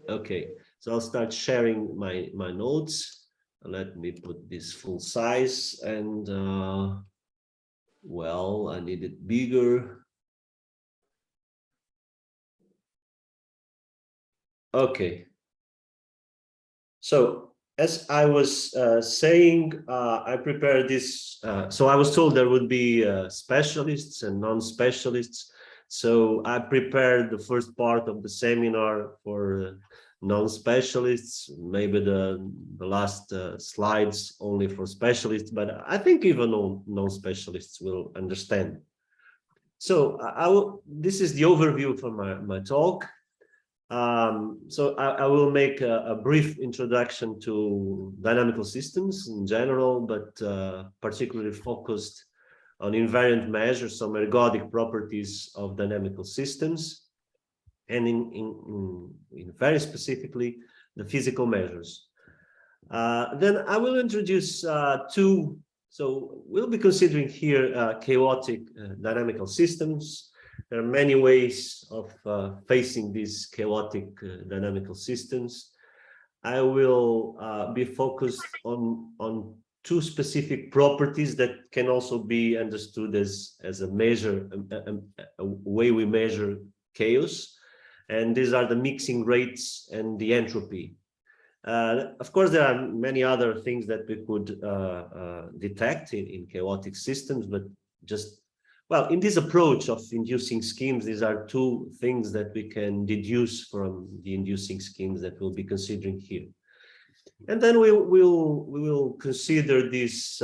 Okay, so I'll start sharing my notes. Let me put this full size, and well, I need it bigger. Okay. So as I was saying, I prepared this. So I was told there would be specialists and non-specialists. So I prepared the first part of the seminar for non-specialists, maybe the last slides only for specialists, but I think even non-specialists will understand. So this is the overview for my talk. So I will make a brief introduction to dynamical systems in general, but particularly focused on invariant measures, some ergodic properties of dynamical systems, and in very specifically the physical measures. Then I will introduce two. So we'll be considering here chaotic dynamical systems. There are many ways of facing these chaotic dynamical systems. I will be focused on two specific properties that can also be understood as a measure, a way we measure chaos. And these are the mixing rates and the entropy. Of course, there are many other things that we could detect in chaotic systems, but just, well, in this approach of inducing schemes, these are two things that we can deduce from the inducing schemes that we'll be considering here. And then we will consider these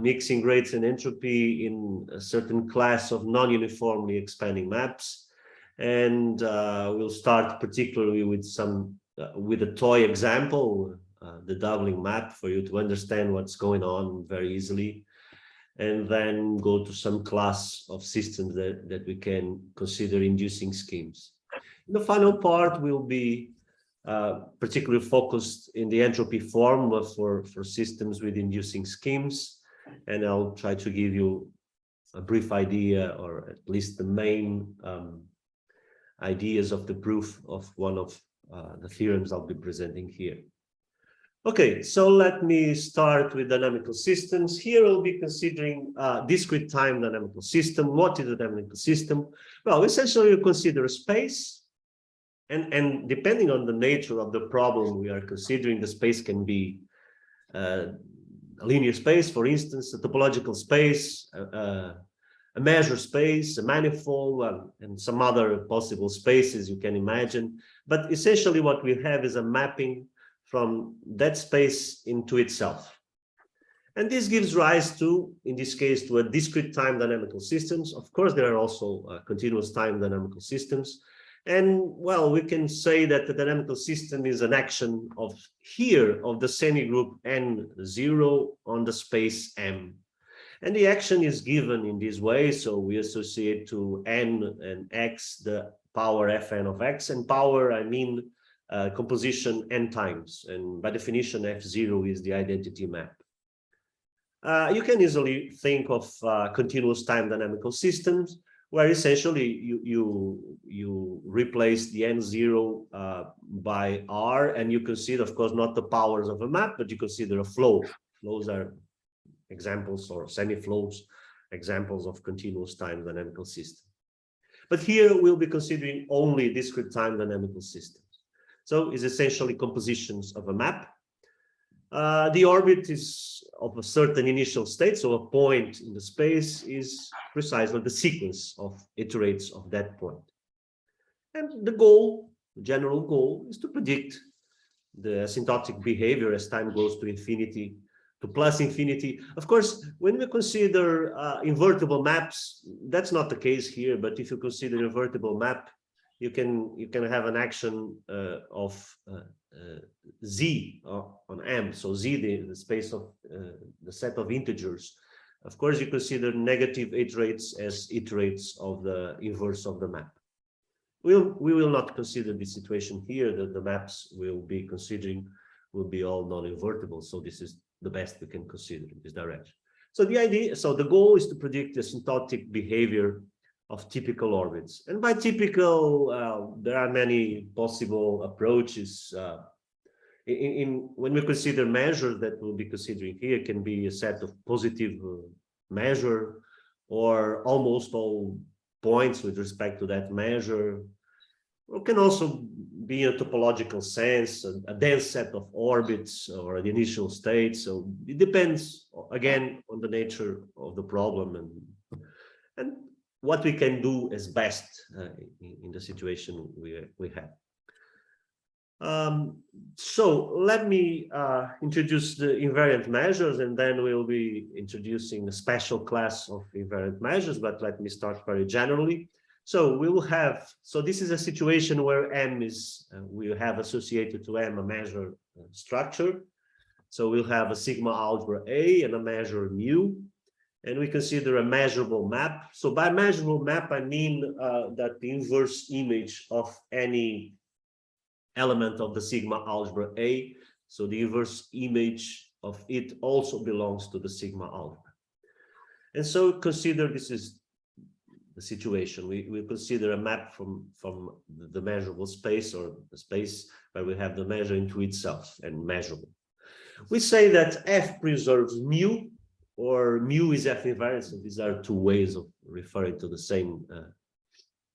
mixing rates and entropy in a certain class of non-uniformly expanding maps. And we'll start particularly with with a toy example, the doubling map, for you to understand what's going on very easily, and then go to some class of systems that we can consider inducing schemes. In the final part will be particularly focused in the entropy formula for systems with inducing schemes, and I'll try to give you a brief idea, or at least the main ideas of the proof of one of the theorems I'll be presenting here. Okay, so let me start with dynamical systems. Here I'll be considering discrete time dynamical system. What is a dynamical system? Well, essentially you consider a space, and depending on the nature of the problem we are considering, the space can be a linear space, for instance, a topological space, a measure space, a manifold, and some other possible spaces you can imagine. But essentially what we have is a mapping from that space into itself. And this gives rise to, in this case, to a discrete time dynamical systems. Of course, there are also continuous time dynamical systems. And well, we can say that the dynamical system is an action of the semigroup N0 on the space M. And the action is given in this way. So we associate to N and X the power Fn of X, and power, I mean, composition n times, and by definition F0 is the identity map. You can easily think of continuous time dynamical systems where essentially you replace the n0 by R, and you consider, of course, not the powers of a map, but you consider a flow. Flows are examples, or semi-flows, examples of continuous time dynamical system. But here we'll be considering only discrete time dynamical systems. So it's essentially compositions of a map. The orbit is of a certain initial state, so a point in the space is precisely the sequence of iterates of that point. And the goal, the general goal, is to predict the asymptotic behavior as time goes to infinity, to plus infinity. Of course, when we consider invertible maps, that's not the case here, but if you consider invertible map, you can have an action of Z on M. So Z, the space of the set of integers. Of course, you consider negative iterates as iterates of the inverse of the map. We will not consider this situation here, that the maps we'll be considering will be all non-invertible. So this is the best we can consider in this direction. So the goal is to predict the asymptotic behavior of typical orbits. And by typical, there are many possible approaches. When we consider measures that we'll be considering here, can be a set of positive measure, or almost all points with respect to that measure. It can also be in a topological sense, a dense set of orbits or an initial state. So it depends, again, on the nature of the problem and what we can do as best in the situation we have. So let me introduce the invariant measures, and then we'll be introducing a special class of invariant measures, but let me start very generally. So we will have, so this is a situation where M is, we have associated to M a measure structure. So we'll have a sigma algebra A and a measure mu, and we consider a measurable map. So by measurable map, I mean that the inverse image of any element of the sigma algebra A, so the inverse image of it also belongs to the sigma algebra. And so consider this is the situation. We consider a map from the measurable space, or the space where we have the measure into itself and measurable. We say that F preserves mu, or mu is F invariant. So these are two ways of referring to the same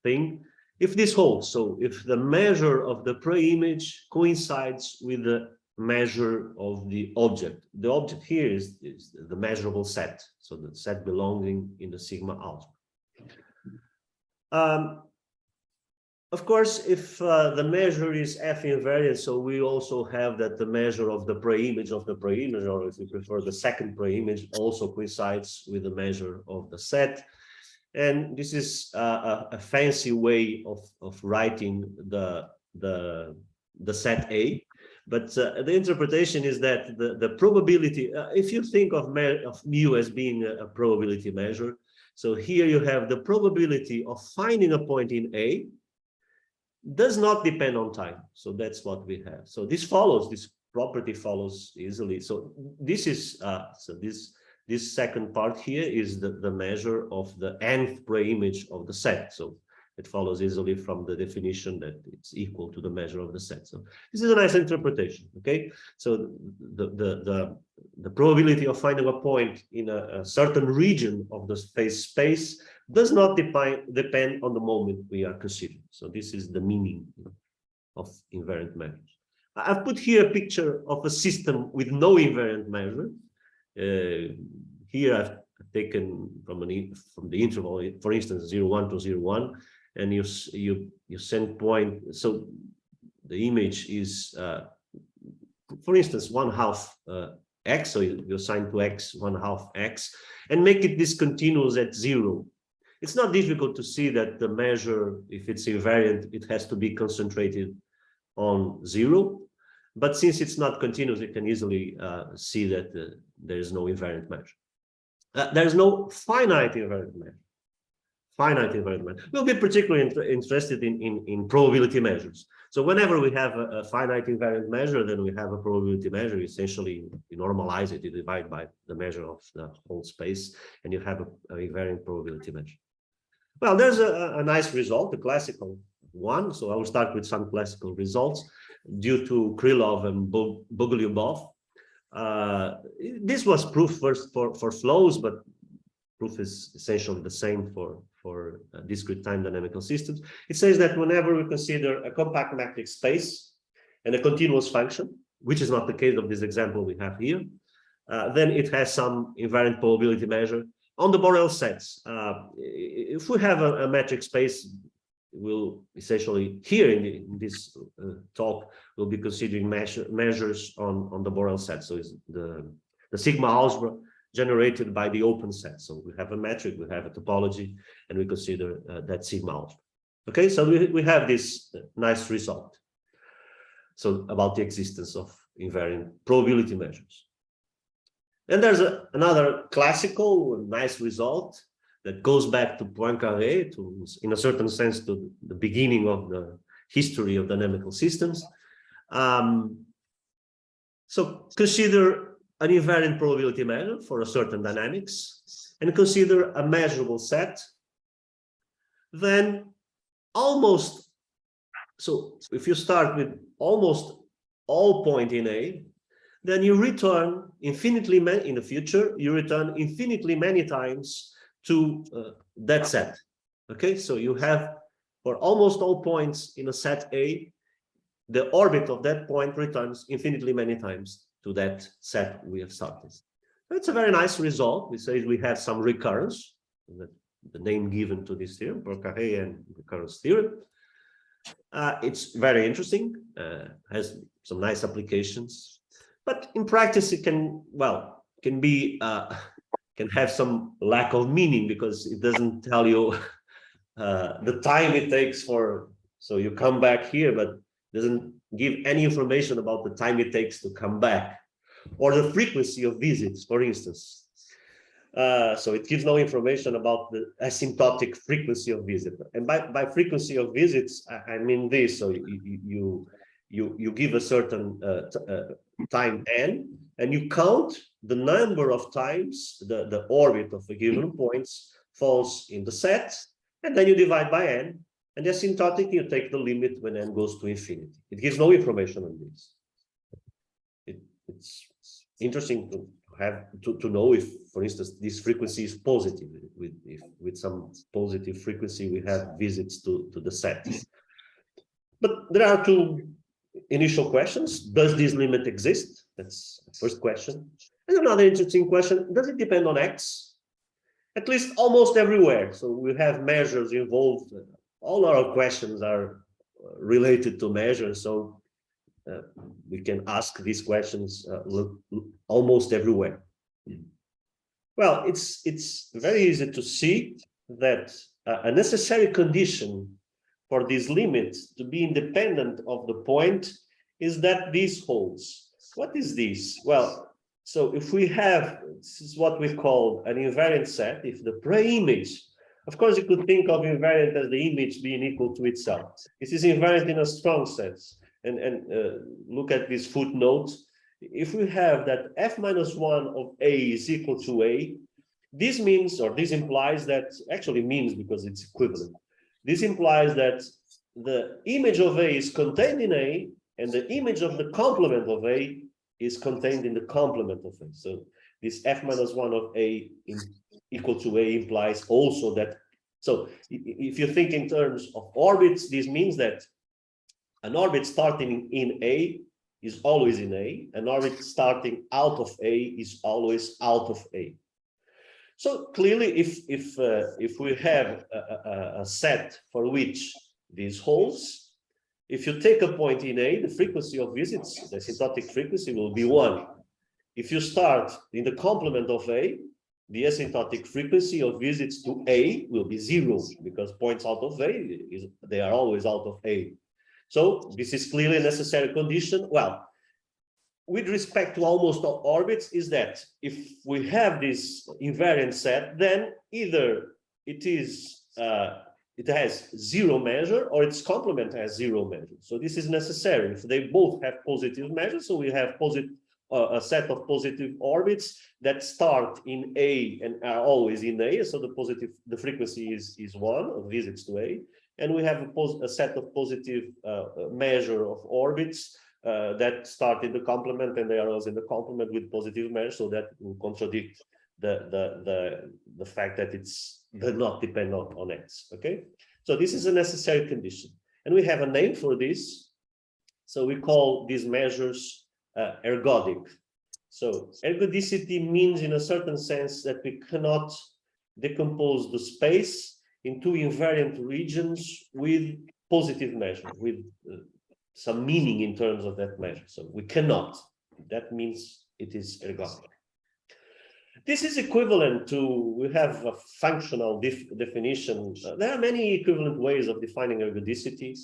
thing. If this holds, so if the measure of the pre-image coincides with the measure of the object here is the measurable set, so the set belonging in the sigma algebra. Of course, if the measure is F invariant, so we also have that the measure of the pre-image of the pre-image, or if you prefer the second pre-image, also coincides with the measure of the set. And this is a fancy way of writing the set A, but the interpretation is that the probability, if you think of mu as being a probability measure, so here you have the probability of finding a point in A does not depend on time. So that's what we have. So this property follows easily. So this is this second part here is the measure of the nth pre-image of the set. So it follows easily from the definition that it's equal to the measure of the set. So this is a nice interpretation. Okay, so the probability of finding a point in a certain region of the space does not depend on the moment we are considering. So this is the meaning of invariant measures. I've put here a picture of a system with no invariant measure. Here I've taken from the interval, for instance, 0,1 to 0,1, and you send point. So the image is, for instance, 1/2 x. So you assign to x 1/2 x, and make it discontinuous at 0. It's not difficult to see that the measure, if it's invariant, it has to be concentrated on 0. But since it's not continuous, you can easily see that there is no invariant measure. There is no finite invariant measure. Finite invariant measure. We'll be particularly interested in probability measures. So whenever we have a finite invariant measure, then we have a probability measure. Essentially, you normalize it, you divide by the measure of the whole space, and you have a invariant probability measure. Well, there's a nice result, a classical one. So I will start with some classical results due to Krylov and Bogolyubov. This was proof first for flows, but proof is essentially the same for discrete time dynamical systems. It says that whenever we consider a compact metric space and a continuous function, which is not the case of this example we have here, then it has some invariant probability measure on the Borel sets. If we have a metric space, we'll essentially here in this talk we'll be considering measures on the Borel set. So it's the sigma algebra generated by the open set. So we have a metric, we have a topology, and we consider that sigma algebra. Okay, so we have this nice result. So about the existence of invariant probability measures. And there's another classical nice result that goes back to Poincaré, in a certain sense, to the beginning of the history of dynamical systems. So consider an invariant probability measure for a certain dynamics, and consider a measurable set then almost, so if you start with almost all point in A, then you return infinitely many, in the future, you return infinitely many times to that set. Okay, so you have for almost all points in a set A, the orbit of that point returns infinitely many times to that set we have started. That's a very nice result. We say we have some recurrence, the name given to this theorem, Poincaré recurrence theorem. It's very interesting, has some nice applications, but in practice it can, well, can be, can have some lack of meaning because it doesn't tell you the time it takes for, so you come back here, but doesn't give any information about the time it takes to come back, or the frequency of visits, for instance. So it gives no information about the asymptotic frequency of visit. And by frequency of visits, I mean this. So you give a certain time n, and you count the number of times the orbit of a given points falls in the set, and then you divide by n. And the asymptotic, you take the limit when n goes to infinity. It gives no information on this. It's interesting to have to know if, for instance, this frequency is positive. With some positive frequency, we have visits to the set. But there are two initial questions. Does this limit exist? That's the first question. And another interesting question, does it depend on x? At least almost everywhere. So we have measures involved. All our questions are related to measures. So we can ask these questions almost everywhere. Well, it's very easy to see that a necessary condition for this limit to be independent of the point is that this holds. What is this? Well, so if we have, this is what we call an invariant set, if the pre-image, of course, you could think of invariant as the image being equal to itself. This is invariant in a strong sense. And look at this footnote. If we have that f minus 1 of A is equal to A, this means, or this implies that, actually means because it's equivalent. This implies that the image of A is contained in A, and the image of the complement of A is contained in the complement of A. So this f minus 1 of A equal to A implies also that. So if you think in terms of orbits, this means that an orbit starting in A is always in A. An orbit starting out of A is always out of A. So clearly, if we have a set for which this holds, if you take a point in A, the frequency of visits, the asymptotic frequency will be 1. If you start in the complement of A, the asymptotic frequency of visits to A will be 0, because points out of A, they are always out of A. So this is clearly a necessary condition. Well, with respect to almost all orbits, is that if we have this invariant set, then either it has 0 measure, or its complement has 0 measure. So this is necessary. If they both have positive measures, so we have a set of positive orbits that start in A and are always in A. So the frequency is 1 of visits to A. And we have a set of positive measure of orbits that start in the complement, and they are always in the complement with positive measure. So that will contradict the fact that it's does not depend on x. Okay, so this is a necessary condition, and we have a name for this. So we call these measures ergodic. So ergodicity means, in a certain sense, that we cannot decompose the space into invariant regions with positive measure, with some meaning in terms of that measure. So we cannot. That means it is ergodic. This is equivalent to, we have a functional definition. There are many equivalent ways of defining ergodicity,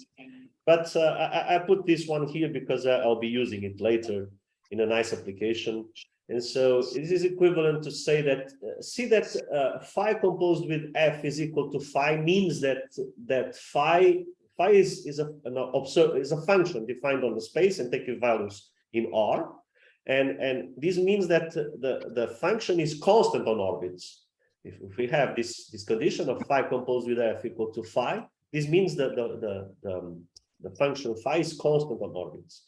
but I put this one here because I'll be using it later in a nice application. And so this is equivalent to say that, see that phi composed with f is equal to phi means that phi is a function defined on the space and taking values in R. And this means that the function is constant on orbits. if we have this condition of phi composed with f equal to phi, this means that the function phi is constant on orbits.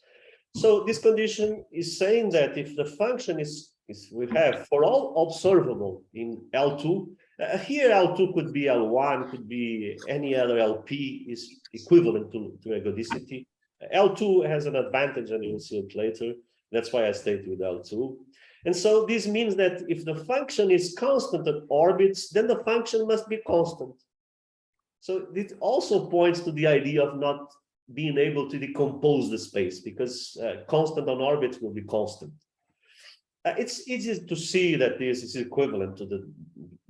So this condition is saying that if the function is we have for all observable in L2, here L2 could be L1, could be any other LP is equivalent to ergodicity. L2 has an advantage, and you'll see it later. That's why I stayed with L2. And so this means that if the function is constant at orbits, then the function must be constant. So it also points to the idea of not being able to decompose the space, because constant on orbits will be constant. It's easy to see that this is equivalent to the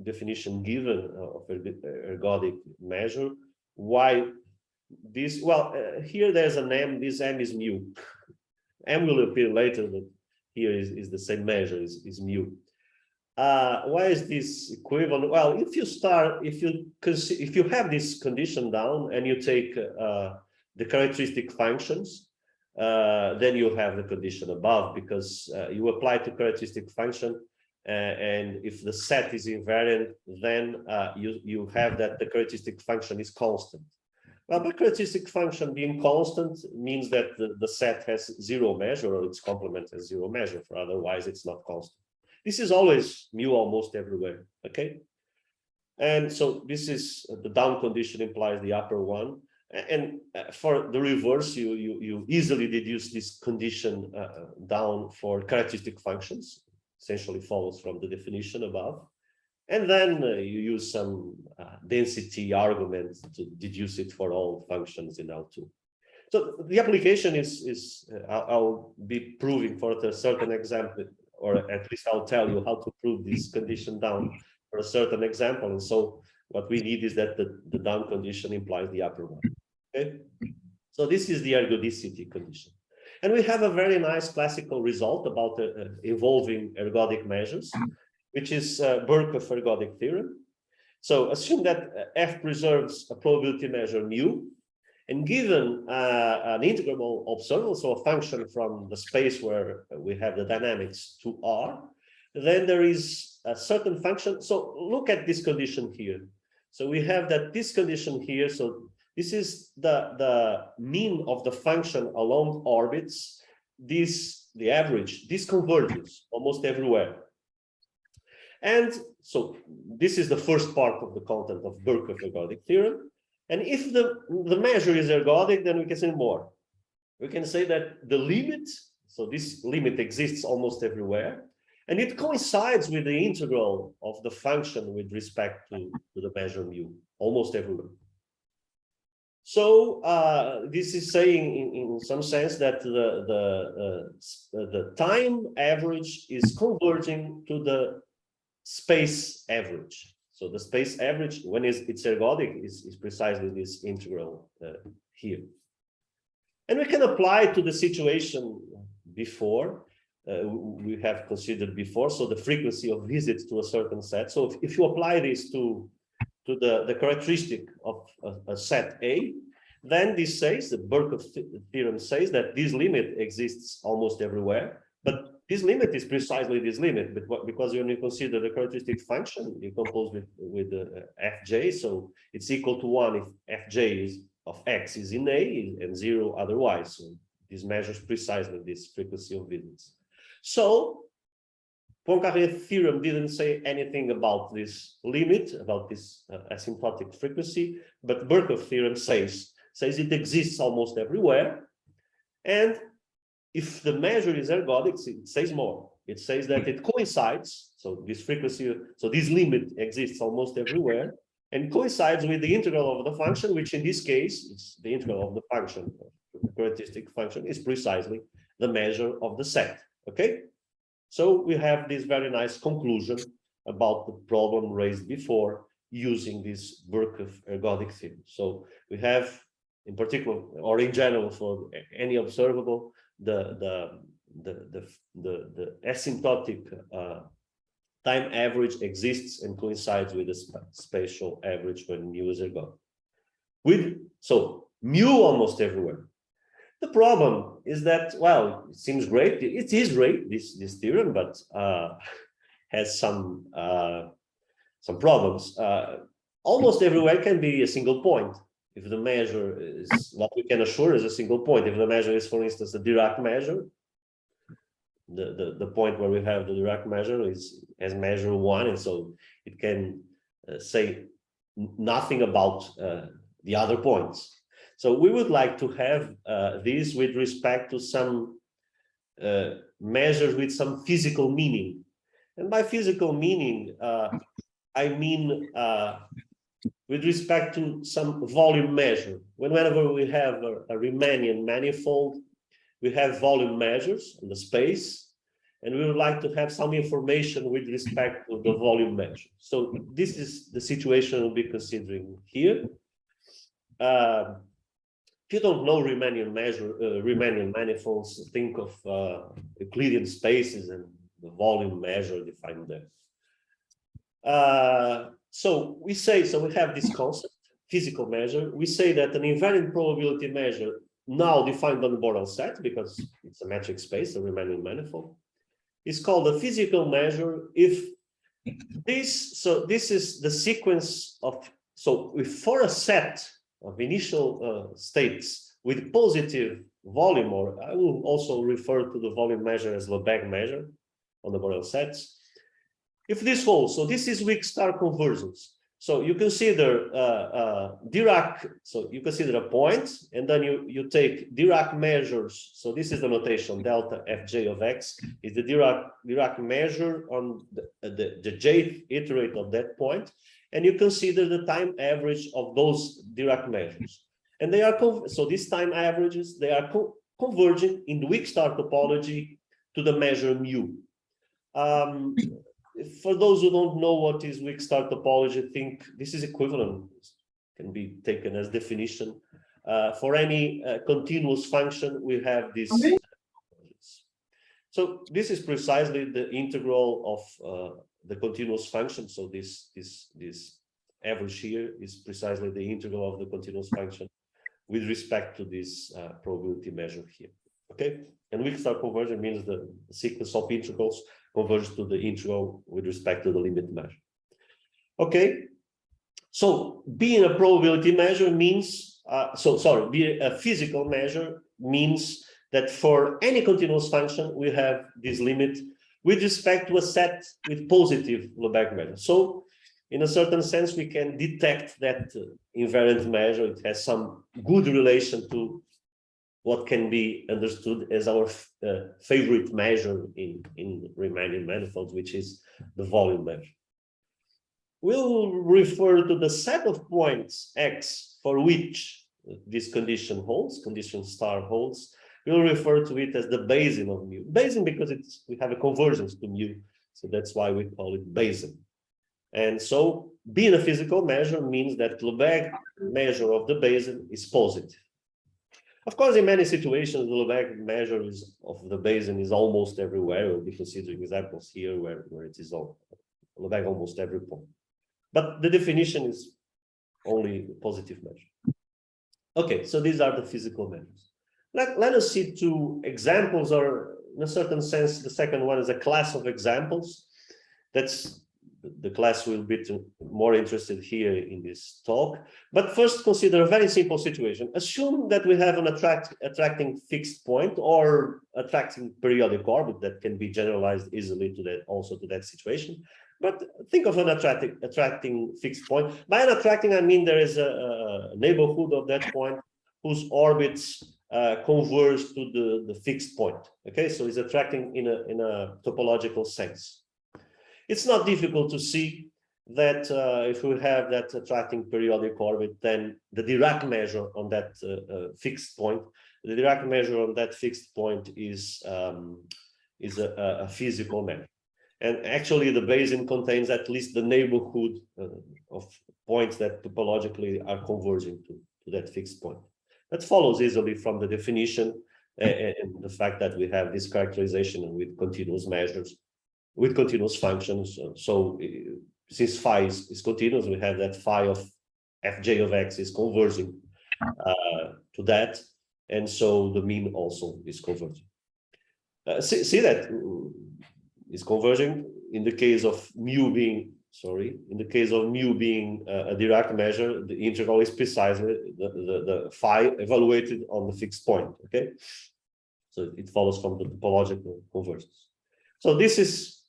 definition given of ergodic measure. Why this? Well, here there's an m. This m is mu. M will appear later, but here is the same measure, is mu. Why is this equivalent? Well, if you have this condition down and you take the characteristic functions, then you have the condition above, because you apply to characteristic function, and if the set is invariant, then you have that the characteristic function is constant. Well, the characteristic function being constant means that the set has zero measure, or its complement has zero measure, for otherwise it's not constant. This is always mu almost everywhere, okay? And so this is the down condition implies the upper one. And for the reverse, you easily deduce this condition down for characteristic functions, essentially follows from the definition above. And then you use some density argument to deduce it for all functions in L2. So the application is I'll be proving for a certain example, or at least I'll tell you how to prove this condition down for a certain example. And so what we need is that the down condition implies the upper one. Okay, so this is the ergodicity condition. And we have a very nice classical result about evolving ergodic measures, which is Birkhoff ergodic theorem. So assume that f preserves a probability measure mu, and given an integrable observable, so a function from the space where we have the dynamics to R, then there is a certain function. So look at this condition here. So we have that this condition here, so this is the mean of the function along orbits. The average, this converges almost everywhere. And so this is the first part of the content of Birkhoff ergodic theorem. And if the measure is ergodic, then we can say more. We can say that the limit, so this limit exists almost everywhere, and it coincides with the integral of the function with respect to the measure mu, almost everywhere. So this is saying, in some sense, that the time average is converging to the space average. So the space average, when it's ergodic, is precisely this integral here. And we can apply to the situation before, we have considered before, so the frequency of visits to a certain set. So if you apply this to the characteristic of a set A, then this says, the Birkhoff theorem says that this limit exists almost everywhere, but this limit is precisely this limit, but because when you consider the characteristic function, you compose with fj, so it's equal to 1 if fj is of x is in A and 0 otherwise. So this measures precisely this frequency of visits. So Poincaré theorem didn't say anything about this limit, about this asymptotic frequency, but Birkhoff theorem says it exists almost everywhere. And if the measure is ergodic, it says more. It says that it coincides, so this frequency, so this limit exists almost everywhere, and coincides with the integral of the function, which in this case is the integral of the function, the characteristic function is precisely the measure of the set. Okay, so we have this very nice conclusion about the problem raised before using this Birkhoff ergodic theorem. So we have, in particular or in general, for any observable, the asymptotic time average exists and coincides with the spatial average when mu is ergodic. So mu almost everywhere. The problem is that, well, it seems great. It is great, this theorem, but has some some problems. Almost everywhere can be a single point. If the measure is what we can assure is a single point, if the measure is, for instance, a Dirac measure, the point where we have the Dirac measure has measure 1, and so it can say nothing about the other points. So we would like to have this with respect to some measures with some physical meaning. And by physical meaning, I mean with respect to some volume measure. Whenever we have a Riemannian manifold, we have volume measures in the space, and we would like to have some information with respect to the volume measure. So this is the situation we'll be considering here. If you don't know Riemannian manifolds, think of Euclidean spaces and the volume measure defined there. So we have this concept, physical measure. We say that an invariant probability measure, now defined on the Borel set because it's a metric space, a Riemannian manifold, is called a physical measure if this is the sequence of, if for a set of initial states with positive volume, or I will also refer to the volume measure as Lebesgue measure on the Borel sets. If this holds, so this is weak star convergence. So you consider Dirac, so you consider a point, and then you take Dirac measures. So this is the notation, delta Fj of x is the Dirac measure on the jth iterate of that point, and you consider the time average of those Dirac measures. And they are, so these time averages, they are converging in the weak star topology to the measure mu. For those who don't know what is weak star topology, I think this is equivalent, can be taken as definition. For any continuous function, we have this. Okay. So this is precisely the integral of the continuous function. So this average here is precisely the integral of the continuous function with respect to this probability measure here. Okay, and weak star conversion means the sequence of integrals converges to the integral with respect to the limit measure. Okay, so being a probability measure means, being a physical measure means that for any continuous function, we have this limit with respect to a set with positive Lebesgue measure. So in a certain sense, we can detect that invariant measure. It has some good relation to what can be understood as our favorite measure in Riemannian manifolds, which is the volume measure. We'll refer to the set of points x for which this condition holds, condition star holds. We'll refer to it as the basin of mu. Basin because we have a convergence to mu, so that's why we call it basin. And so being a physical measure means that Lebesgue measure of the basin is positive. Of course, in many situations, the Lebesgue measure of the basin is almost everywhere. We'll be considering examples here where it is Lebesgue almost every point. But the definition is only a positive measure. Okay, so these are the physical measures. Let us see two examples, or in a certain sense, the second one is a class of examples. That's the class will be more interested here in this talk. But first, consider a very simple situation. Assume that we have an attracting fixed point or attracting periodic orbit that can be generalized easily to that, also to that situation. But think of an attracting fixed point. By an attracting, I mean there is a neighborhood of that point whose orbits converge to the fixed point. Okay, so it's attracting in a topological sense. It's not difficult to see that if we have that attracting periodic orbit, then the Dirac measure on that fixed point, the Dirac measure on that fixed point is a physical measure. And actually, the basin contains at least the neighborhood of points that topologically are converging to that fixed point. That follows easily from the definition and the fact that we have this characterization with continuous measures, with continuous functions. So since phi is continuous, we have that phi of Fj of x is converging to that. And so the mean also is converging. See that is converging in the case of mu being sorry, in the case of mu being a Dirac measure, the integral is precisely the phi evaluated on the fixed point, okay? So it follows from the topological convergence. So this is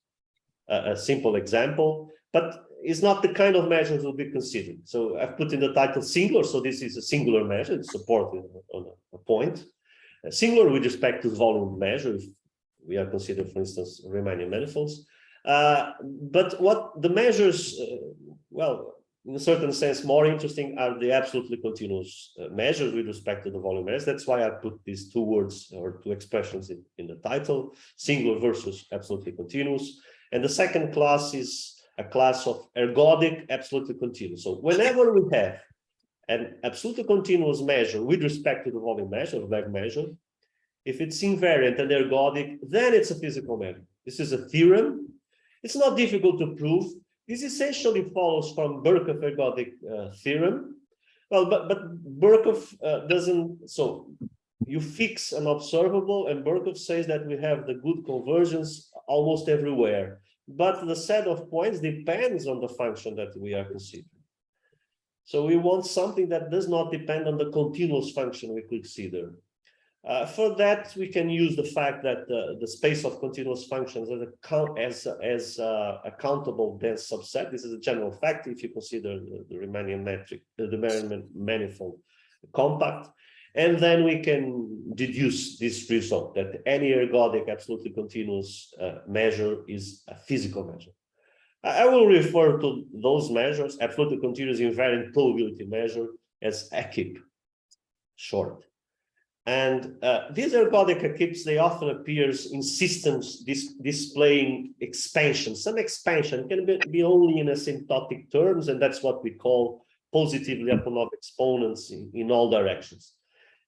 a simple example, but it's not the kind of measures we'll be considering. So I've put in the title singular, so this is a singular measure, it's supported on a point. Singular with respect to the volume measure, if we are considering, for instance, Riemannian manifolds. But what the measures, well, in a certain sense, more interesting are the absolutely continuous measures with respect to the volume measures. That's why I put these two words or two expressions in the title, singular versus absolutely continuous. And the second class is a class of ergodic absolutely continuous. So whenever we have an absolutely continuous measure with respect to the volume measure, the Webb measure, if it's invariant and ergodic, then it's a physical measure. This is a theorem. It's not difficult to prove. This essentially follows from Birkhoff ergodic theorem. Well, but Birkhoff doesn't, so you fix an observable, and Birkhoff says that we have the good convergence almost everywhere. But the set of points depends on the function that we are considering. So we want something that does not depend on the continuous function we consider. For that, we can use the fact that the space of continuous functions as a countable dense subset. This is a general fact if you consider the Riemannian metric, the Riemannian manifold compact. And then we can deduce this result that any ergodic absolutely continuous measure is a physical measure. I will refer to those measures, absolutely continuous invariant probability measure, as AKIP, short. And these ergodic AKIPs, they often appear in systems displaying expansion. Some expansion can be only in asymptotic terms, and that's what we call positive Lyapunov exponents in all directions.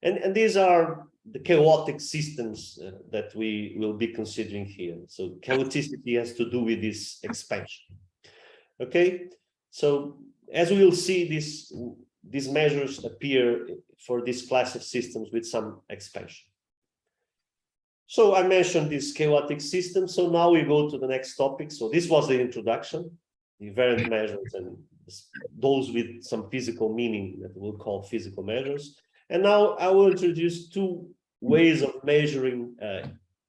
And these are the chaotic systems that we will be considering here. So chaoticity has to do with this expansion. Okay, so as we will see, these measures appear for this class of systems with some expansion. So I mentioned this chaotic system. So now we go to the next topic. So this was the introduction, the invariant measures and those with some physical meaning that we'll call physical measures. And now I will introduce two ways of measuring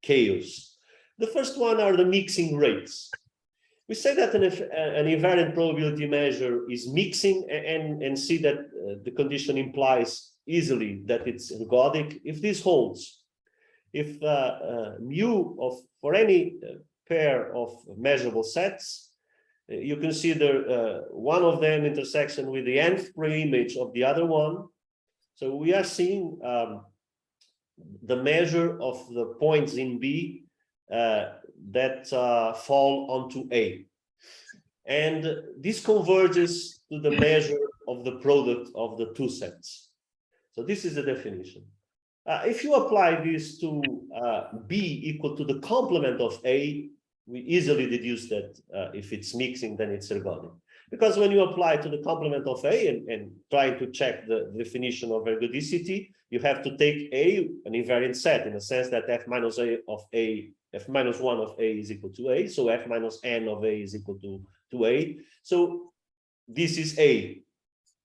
chaos. The first one are the mixing rates. We say that an invariant probability measure is mixing and see that the condition implies easily that it's ergodic. If this holds, if mu for any pair of measurable sets, you consider one of them intersection with the nth preimage of the other one. So we are seeing the measure of the points in B that fall onto A. And this converges to the measure of the product of the two sets. So this is the definition. If you apply this to B equal to the complement of A, we easily deduce that if it's mixing, then it's ergodic. Because when you apply to the complement of A and try to check the definition of ergodicity, you have to take A, an invariant set, in the sense that F minus A of A, F minus 1 of A is equal to A, so F minus N of A is equal to A. So this is A.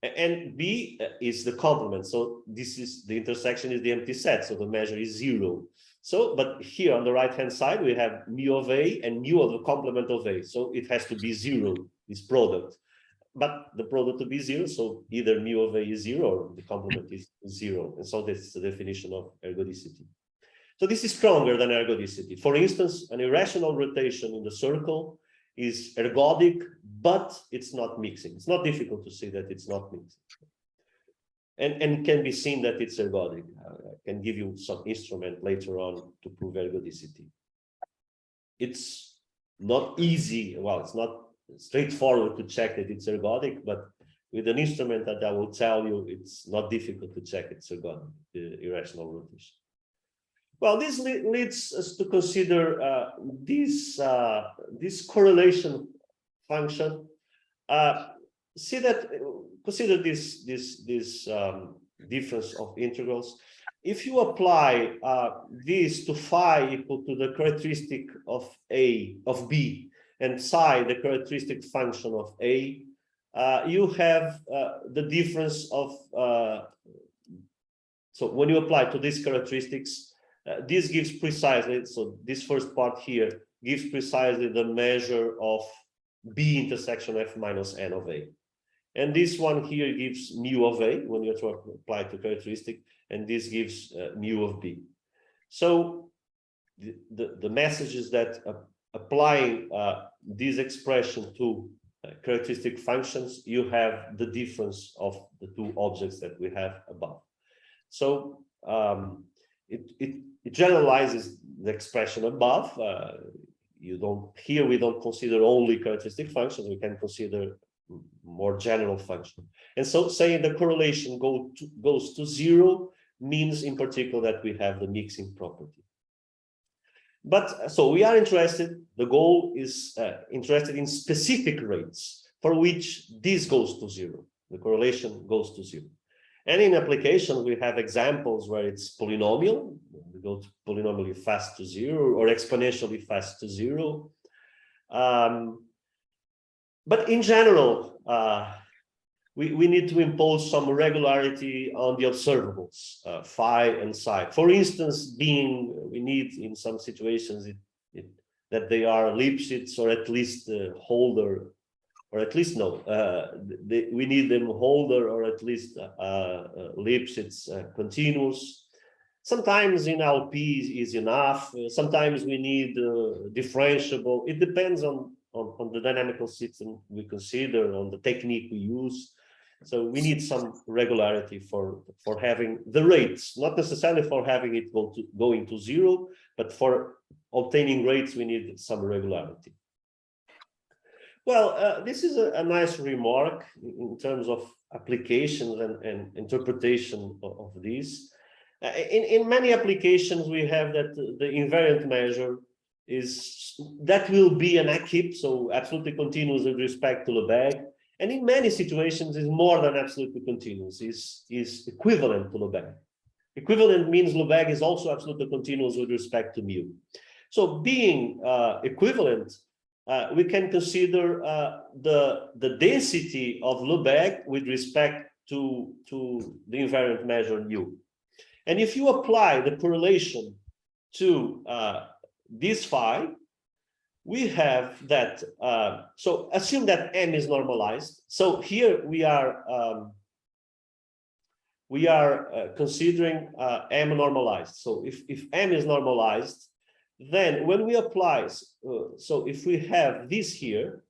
And B is the complement. So this is the intersection is the empty set. So the measure is 0. So, but here on the right-hand side, we have mu of A and mu of the complement of A. So it has to be 0, this product. But the product to be 0, so either mu of A is 0 or the complement is 0. And so this is the definition of ergodicity. So this is stronger than ergodicity. For instance, an irrational rotation in the circle is ergodic, but it's not mixing. It's not difficult to see that it's not mixing. And can be seen that it's ergodic. I can give you some instrument later on to prove ergodicity. It's not easy, well, it's not straightforward to check that it's ergodic, but with an instrument that I will tell you, it's not difficult to check it's ergodic, the irrational rotation. Well, this leads us to consider this correlation function. Consider this difference of integrals. If you apply this to phi equal to the characteristic of B, and psi, the characteristic function of A, you have the difference of, so when you apply to these characteristics, this gives precisely, so this first part here gives precisely the measure of B intersection F minus N of A. And this one here gives mu of A when you apply to characteristic, and this gives mu of B. So the message is that applying this expression to characteristic functions, you have the difference of the two objects that we have above. So it generalizes the expression above. Here we don't consider only characteristic functions, we can consider more general function. And so saying the correlation goes to zero means in particular that we have the mixing property. But so we are interested, the goal is interested in specific rates for which this goes to zero, the correlation goes to zero. And in application, we have examples where it's polynomial, we go to polynomially fast to zero or exponentially fast to zero. But in general, we need to impose some regularity on the observables, phi and psi. For instance, we need in some situations that they are Lipschitz or at least Holder, or at least no, we need them Holder or at least Lipschitz continuous. Sometimes in LP is enough. Sometimes we need differentiable. It depends on the dynamical system we consider, on the technique we use. So we need some regularity for having the rates, not necessarily for having it go into zero, but for obtaining rates, we need some regularity. Well, this is a nice remark in terms of applications and interpretation of these. In many applications, we have that the invariant measure that will be an ACIP, so absolutely continuous with respect to Lebesgue. And in many situations, is more than absolutely continuous, is equivalent to Lebesgue. Equivalent means Lebesgue is also absolutely continuous with respect to mu. So being equivalent, we can consider the density of Lebesgue with respect to the invariant measure mu. And if you apply the correlation to this phi, we have that, so assume that M is normalized. So here we are considering M normalized. So if M is normalized, then when we apply, so if we have this here,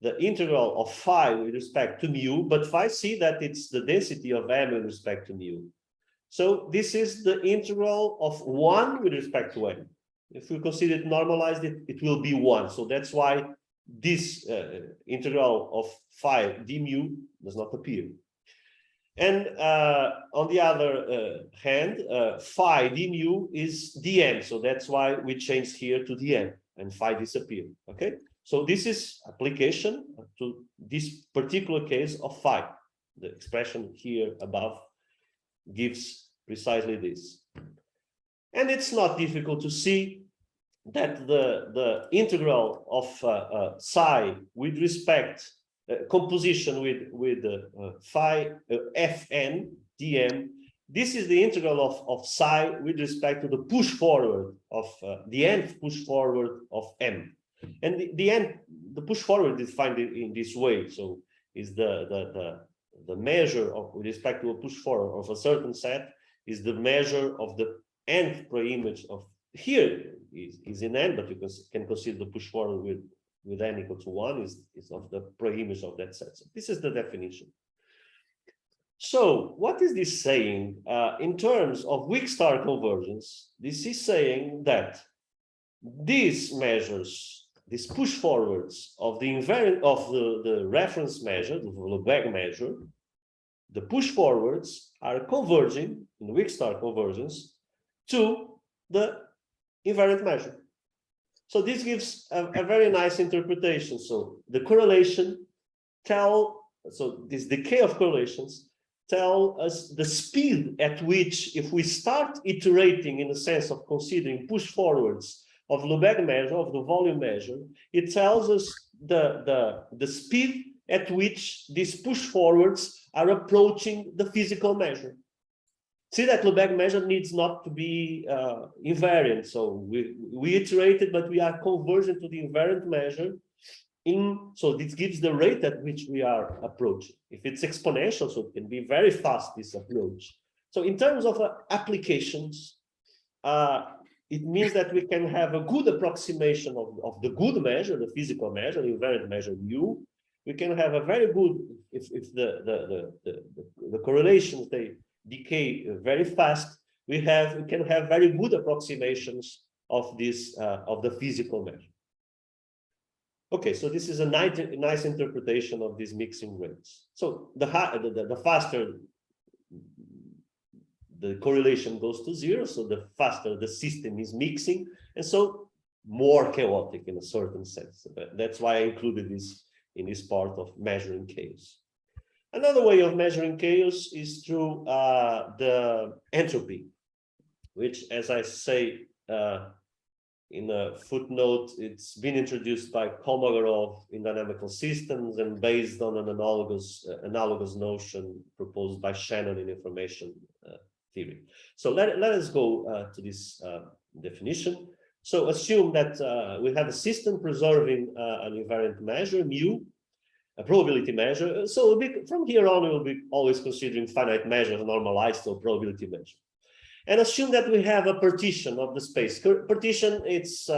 the integral of phi with respect to mu, but phi, see that it's the density of M with respect to mu. So this is the integral of 1 with respect to M. If we consider it normalized, it will be 1. So that's why this integral of phi d mu does not appear. And on the other hand, phi d mu is dm. So that's why we changed here to dm and phi disappeared. Okay. So this is application to this particular case of phi. The expression here above gives precisely this. And it's not difficult to see that the integral of psi with respect composition with phi fn dm, this is the integral of psi with respect to the push forward of the nth push forward of m. And the push forward is defined in this way. So is the measure of with respect to a push forward of a certain set is the measure of the nth preimage of here is in n, but you can consider the push forward with n equal to 1 is of the preimage of that set. So this is the definition. So what is this saying in terms of weak star convergence? This is saying that these measures, these push forwards of the invariant of the reference measure, the Lebesgue measure, the push forwards are converging in weak star convergence to the invariant measure. So this gives a very nice interpretation. So the correlation so this decay of correlations tell us the speed at which, if we start iterating in the sense of considering push forwards of Lebesgue measure, of the volume measure, it tells us the speed at which these push forwards are approaching the physical measure. See that Lebesgue measure needs not to be invariant. So we iterated, but we are convergent to the invariant measure. So this gives the rate at which we are approaching. If it's exponential, so it can be very fast, this approach. So in terms of applications, it means that we can have a good approximation of the good measure, the physical measure, the invariant measure mu. We can have a very good, if the correlations, they decay very fast, we can have very good approximations of this of the physical measure. Okay, so this is a nice interpretation of these mixing rates. So the faster the correlation goes to zero, so the faster the system is mixing, and so more chaotic in a certain sense. That's why I included this in this part of measuring chaos. Another way of measuring chaos is through the entropy, which, as I say in a footnote, it's been introduced by Kolmogorov in dynamical systems and based on an analogous notion proposed by Shannon in information theory. So let us go to this definition. So assume that we have a system preserving an invariant measure, mu, a probability measure. So from here on, we will be always considering finite measures normalized to a probability measure. And assume that we have a partition of the space. Partition, it's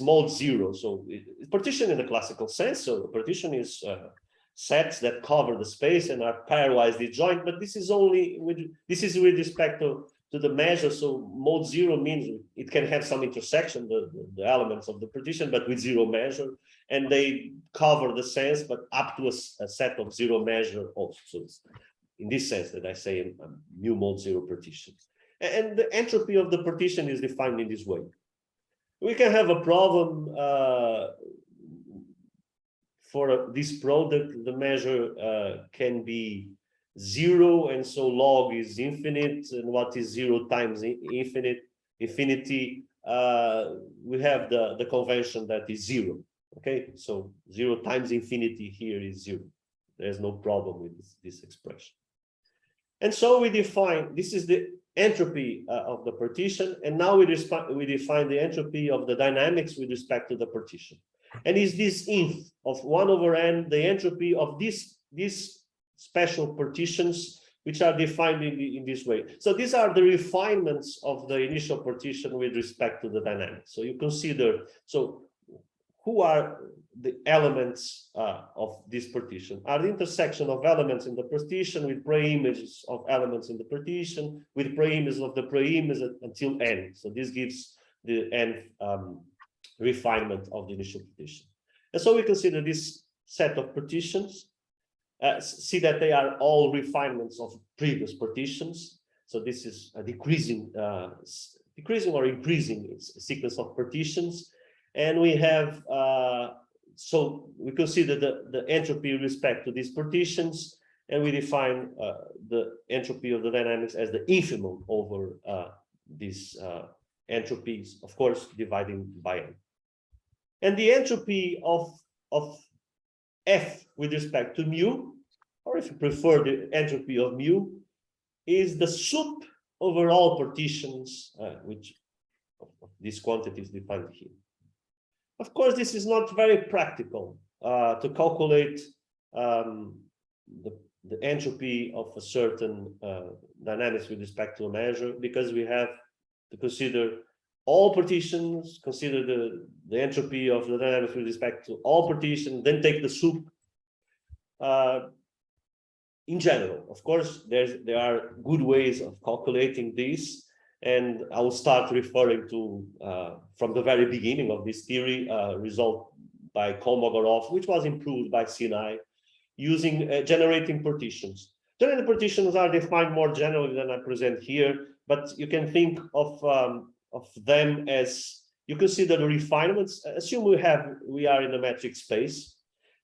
mode zero. So partition in the classical sense. So partition is sets that cover the space and are pairwise disjoint. But this is with respect to the measure. So mode zero means it can have some intersection, the elements of the partition, but with zero measure, and they cover the sense, but up to a set of zero measure also. So it's in this sense that I say mu mode zero partitions. And the entropy of the partition is defined in this way. We can have a problem for this product. The measure can be zero, and so log is infinite. And what is zero times infinity? We have the convention that is zero. Okay, so zero times infinity here is zero. There's no problem with this expression. And so we define, this is the entropy of the partition, and now we define the entropy of the dynamics with respect to the partition. And is this inf of 1 over n the entropy of these special partitions, which are defined in this way. So these are the refinements of the initial partition with respect to the dynamics. So you consider, so who are the elements of this partition? Are the intersection of elements in the partition with preimages of elements in the partition, with preimages of the preimages until n. So this gives the n refinement of the initial partition. And so we consider this set of partitions, see that they are all refinements of previous partitions. So this is a decreasing or increasing sequence of partitions. And we have, so we consider the entropy with respect to these partitions, and we define the entropy of the dynamics as the infimum over these entropies, of course, dividing by n. And the entropy of F with respect to mu, or if you prefer, the entropy of mu, is the sup over all partitions, which this quantity is defined here. Of course, this is not very practical to calculate the entropy of a certain dynamics with respect to a measure, because we have to consider all partitions, consider the entropy of the dynamics with respect to all partitions, then take the sup. In general, of course, there are good ways of calculating this, and I will start referring to from the very beginning of this theory, result by Kolmogorov, which was improved by Sinai, using generating partitions. Generating partitions are defined more generally than I present here, but you can think of them as, you consider the refinements. Assume we are in a metric space,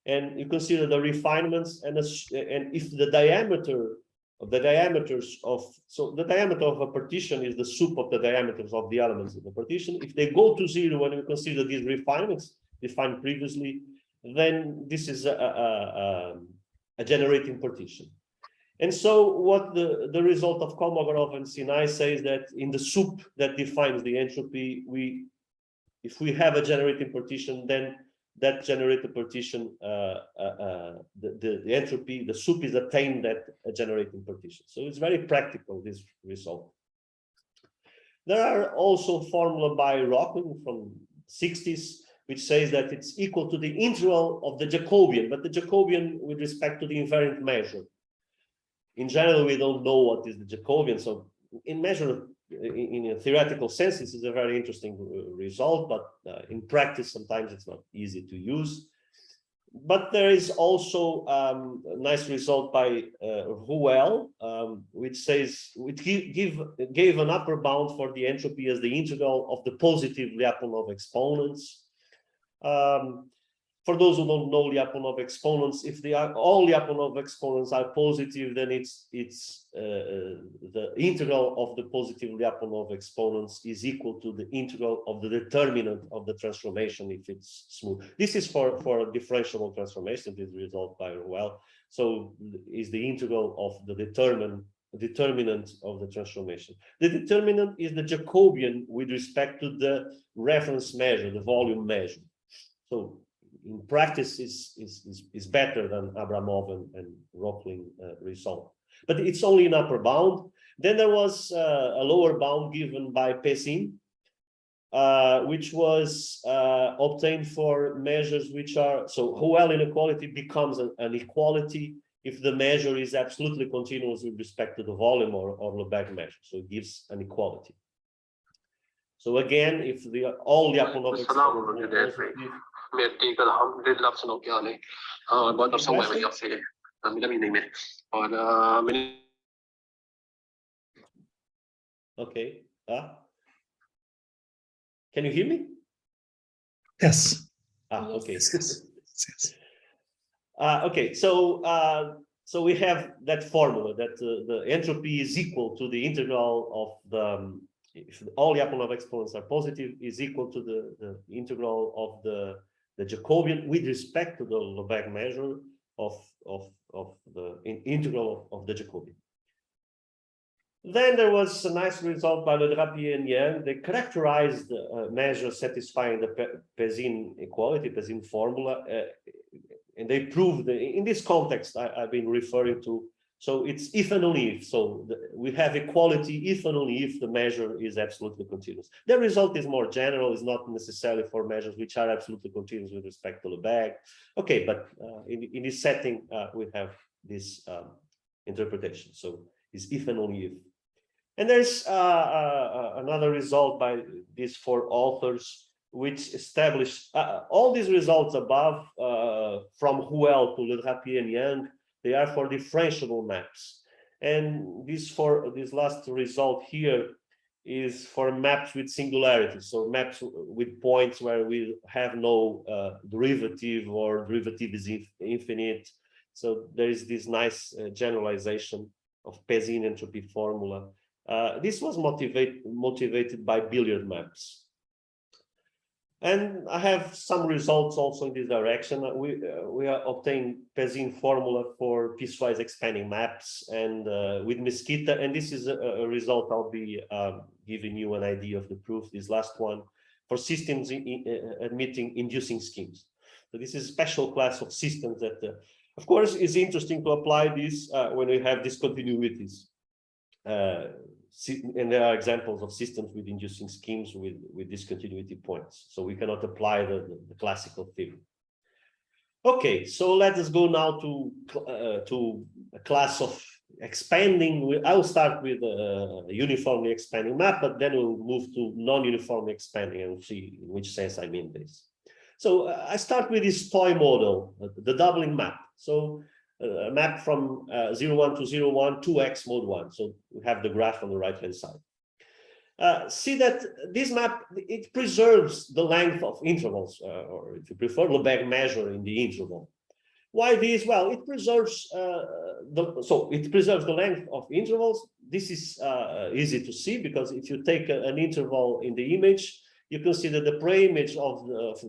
and you consider the refinements, and if the diameter the diameters of, so the diameter of a partition is the sup of the diameters of the elements in the partition. If they go to zero when we consider these refinements defined previously, then this is a generating partition. And so what the result of Kolmogorov and Sinai says that in the sup that defines the entropy, if we have a generating partition, then that generated partition, the entropy, the sup is attained at a generating partition. So it's very practical, this result. There are also formula by Rocklin from 60s, which says that it's equal to the integral of the Jacobian, but the Jacobian with respect to the invariant measure. In general, we don't know what is the Jacobian, so in a theoretical sense, this is a very interesting result, but in practice, sometimes it's not easy to use. But there is also a nice result by Ruel, which says, gave an upper bound for the entropy as the integral of the positive Lyapunov exponents. For those who don't know Lyapunov exponents, if they are all Lyapunov exponents are positive, then it's the integral of the positive Lyapunov exponents is equal to the integral of the determinant of the transformation if it's smooth. This is for a differentiable transformation, this result by Ruel. So is the integral of the determinant of the transformation. The determinant is the Jacobian with respect to the reference measure, the volume measure. So in practice is better than Abramov and Rocklin result. But it's only an upper bound. Then there was a lower bound given by Pesin, which was obtained for measures which are, so Ruel inequality becomes an equality if the measure is absolutely continuous with respect to the volume or Lebesgue measure. So it gives an equality. So again, if all Lyapunov exponents medical हम डेढ़ लाख सुनो क्या नहीं बहुत और समय में आपसे मिला भी नहीं मैं और मैंने Okay. Can you hear me? Yes. Okay. Yes. Okay. So we have that formula that the entropy is equal to the integral of the if all Lyapunov exponents are positive is equal to the integral of the Jacobian with respect to the Lebesgue measure of the integral of the Jacobian. Then there was a nice result by Le Drapier and Young. They characterized measures satisfying the Pesin equality, Pesin formula, and they proved in this context I've been referring to. So it's if and only if. So we have equality if and only if the measure is absolutely continuous. The result is more general, is not necessarily for measures which are absolutely continuous with respect to Lebesgue. Okay, but in this setting, we have this interpretation. So it's if and only if. And there's another result by these four authors, which established all these results above from Ruel to Le Drapier and Young. They are for differentiable maps. And this last result here is for maps with singularities. So maps with points where we have no derivative or derivative is infinite. So there is this nice generalization of Pesin entropy formula. This was motivated by billiard maps. And I have some results also in this direction. We obtained Pesin formula for piecewise expanding maps and with Mesquita, and this is a result I'll be giving you an idea of the proof, this last one, for systems admitting inducing schemes. So this is a special class of systems that, of course, is interesting to apply this when we have discontinuities. And there are examples of systems with inducing schemes with discontinuity points. So we cannot apply the classical theory. Okay, so let us go now to a class of expanding. I'll start with a uniformly expanding map, but then we'll move to non-uniformly expanding and see in which sense I mean this. So I start with this toy model, the doubling map. So a map from 0,1 to 0,1, 2x mod 1. So we have the graph on the right-hand side. See that this map, it preserves the length of intervals, or if you prefer, Lebesgue measure in the interval. Why this? Well, it preserves it preserves the length of intervals. This is easy to see because if you take an interval in the image, you consider the preimage of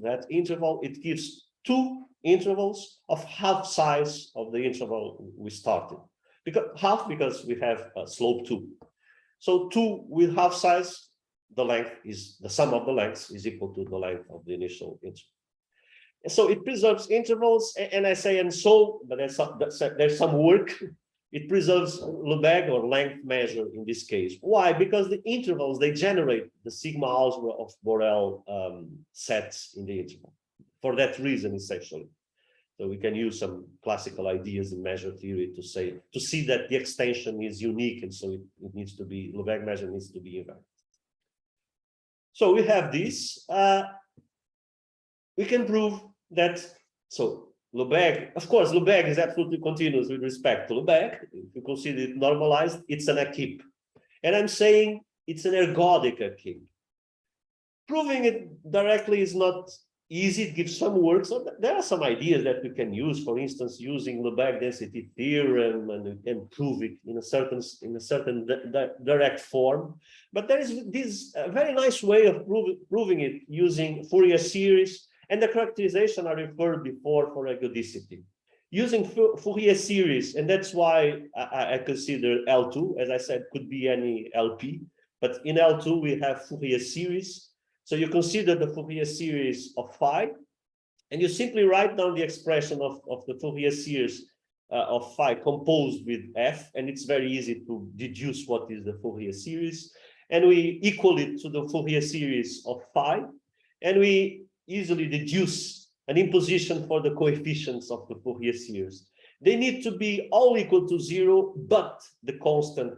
that interval. It gives two intervals of half size of the interval we started. Because we have slope 2. So 2 with half size, the sum of the lengths is equal to the length of the initial interval. So it preserves intervals, and I say and so, but there's some work. It preserves Lebesgue or length measure in this case. Why? Because the intervals, they generate the sigma algebra of Borel sets in the interval. For that reason, essentially. So we can use some classical ideas in measure theory to see that the extension is unique, and so it needs to be, Lebesgue measure needs to be invariant. So we have this. We can prove that, so Lebesgue, of course, Lebesgue is absolutely continuous with respect to Lebesgue. If you consider it normalized, it's an Akip. And I'm saying it's an ergodic Akip. Proving it directly is not easy, it gives some work. So there are some ideas that we can use, for instance, using Lebesgue density theorem, and we can prove it in a certain direct form. But there is this very nice way of proving it using Fourier series. And the characterization I referred before for ergodicity. Using Fourier series, and that's why I consider L2, as I said, could be any LP, but in L2 we have Fourier series. So you consider the Fourier series of phi, and you simply write down the expression of the Fourier series of phi composed with F, and it's very easy to deduce what is the Fourier series. And we equal it to the Fourier series of phi, and we easily deduce an imposition for the coefficients of the Fourier series. They need to be all equal to 0, but the constant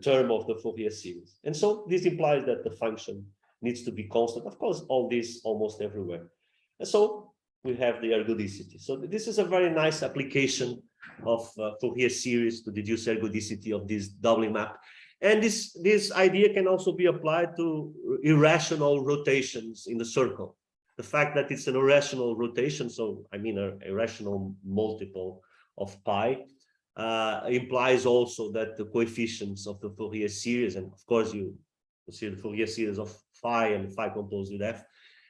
term of the Fourier series. And so this implies that the function needs to be constant. Of course, all this almost everywhere. And so we have the ergodicity. So this is a very nice application of Fourier series to deduce ergodicity of this doubling map. And this idea can also be applied to irrational rotations in the circle. The fact that it's an irrational rotation, so I mean an irrational multiple of pi, implies also that the coefficients of the Fourier series, and of course you see the Fourier series of phi and phi composed with F,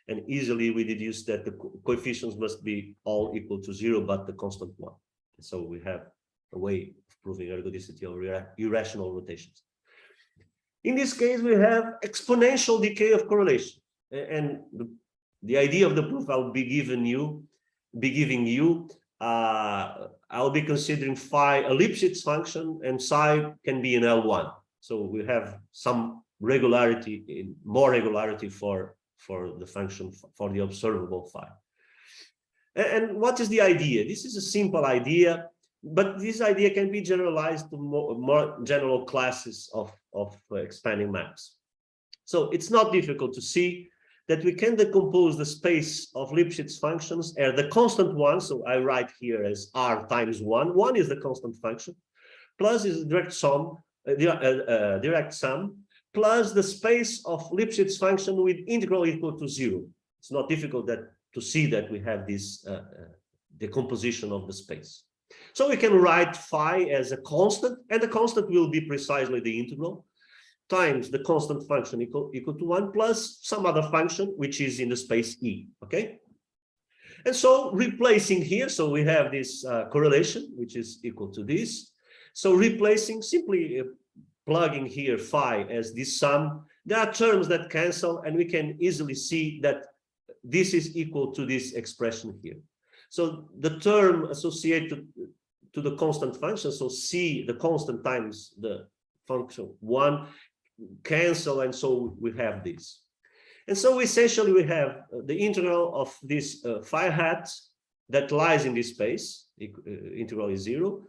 and easily we deduce that the coefficients must be all equal to 0, but the constant one. So we have a way of proving ergodicity of irrational rotations. In this case, we have exponential decay of correlation, and the idea of the proof I'll be giving you, I'll be considering phi a Lipschitz function, and psi can be an L1. So we have some regularity, more regularity for the function, for the observable phi. And what is the idea? This is a simple idea, but this idea can be generalized to more general classes of expanding maps. So it's not difficult to see that we can decompose the space of Lipschitz functions as the constant one. So I write here as R times 1. 1 is the constant function, plus is direct sum, plus the space of Lipschitz function with integral equal to 0. It's not difficult to see that we have this decomposition of the space. So we can write phi as a constant, and the constant will be precisely the integral times the constant function equal to 1 plus some other function which is in the space E, okay? And so replacing here, so we have this correlation which is equal to this. So replacing, simply plugging here phi as this sum, there are terms that cancel, and we can easily see that this is equal to this expression here. So the term associated to the constant function, so C, the constant times the function 1, cancel, and so we have this. And so essentially we have the integral of this phi hat that lies in this space, integral is 0.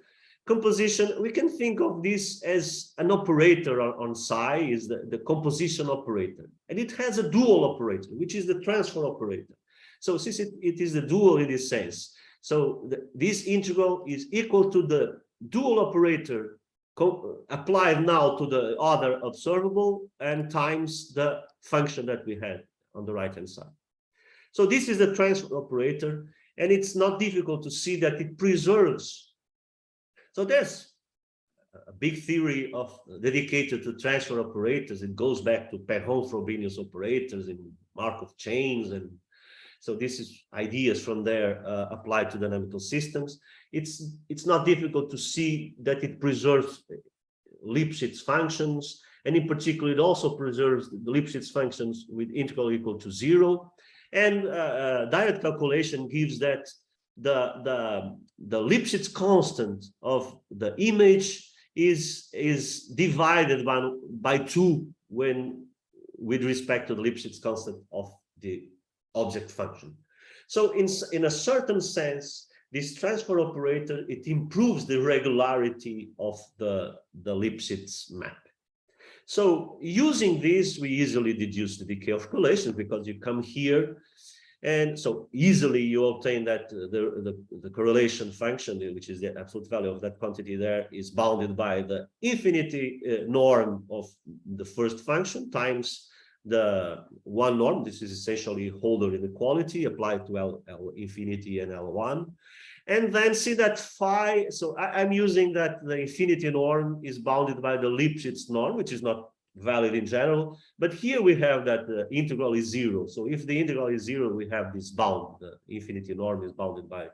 Composition, we can think of this as an operator on psi, is the composition operator. And it has a dual operator, which is the transfer operator. So since it is the dual in this sense, so this integral is equal to the dual operator applied now to the other observable and times the function that we had on the right hand side. So this is the transfer operator, and it's not difficult to see that it preserves. So there's a big theory of dedicated to transfer operators. It goes back to Perron-Frobenius operators in Markov chains, and so this is ideas from there applied to dynamical systems. It's not difficult to see that it preserves Lipschitz functions, and in particular, it also preserves the Lipschitz functions with integral equal to 0. And direct calculation gives that the Lipschitz constant of the image is divided by 2 when with respect to the Lipschitz constant of the object function. So in a certain sense, this transfer operator, it improves the regularity of the Lipschitz map. So using this, we easily deduce the decay of correlation, because you come here, and so easily you obtain that the correlation function, which is the absolute value of that quantity there, is bounded by the infinity norm of the first function times the one norm. This is essentially Holder inequality applied to L infinity and L1. And then see that phi, so I'm using that the infinity norm is bounded by the Lipschitz norm, which is not valid in general, but here we have that the integral is 0. So if the integral is 0, we have this bound. The infinity norm is bounded by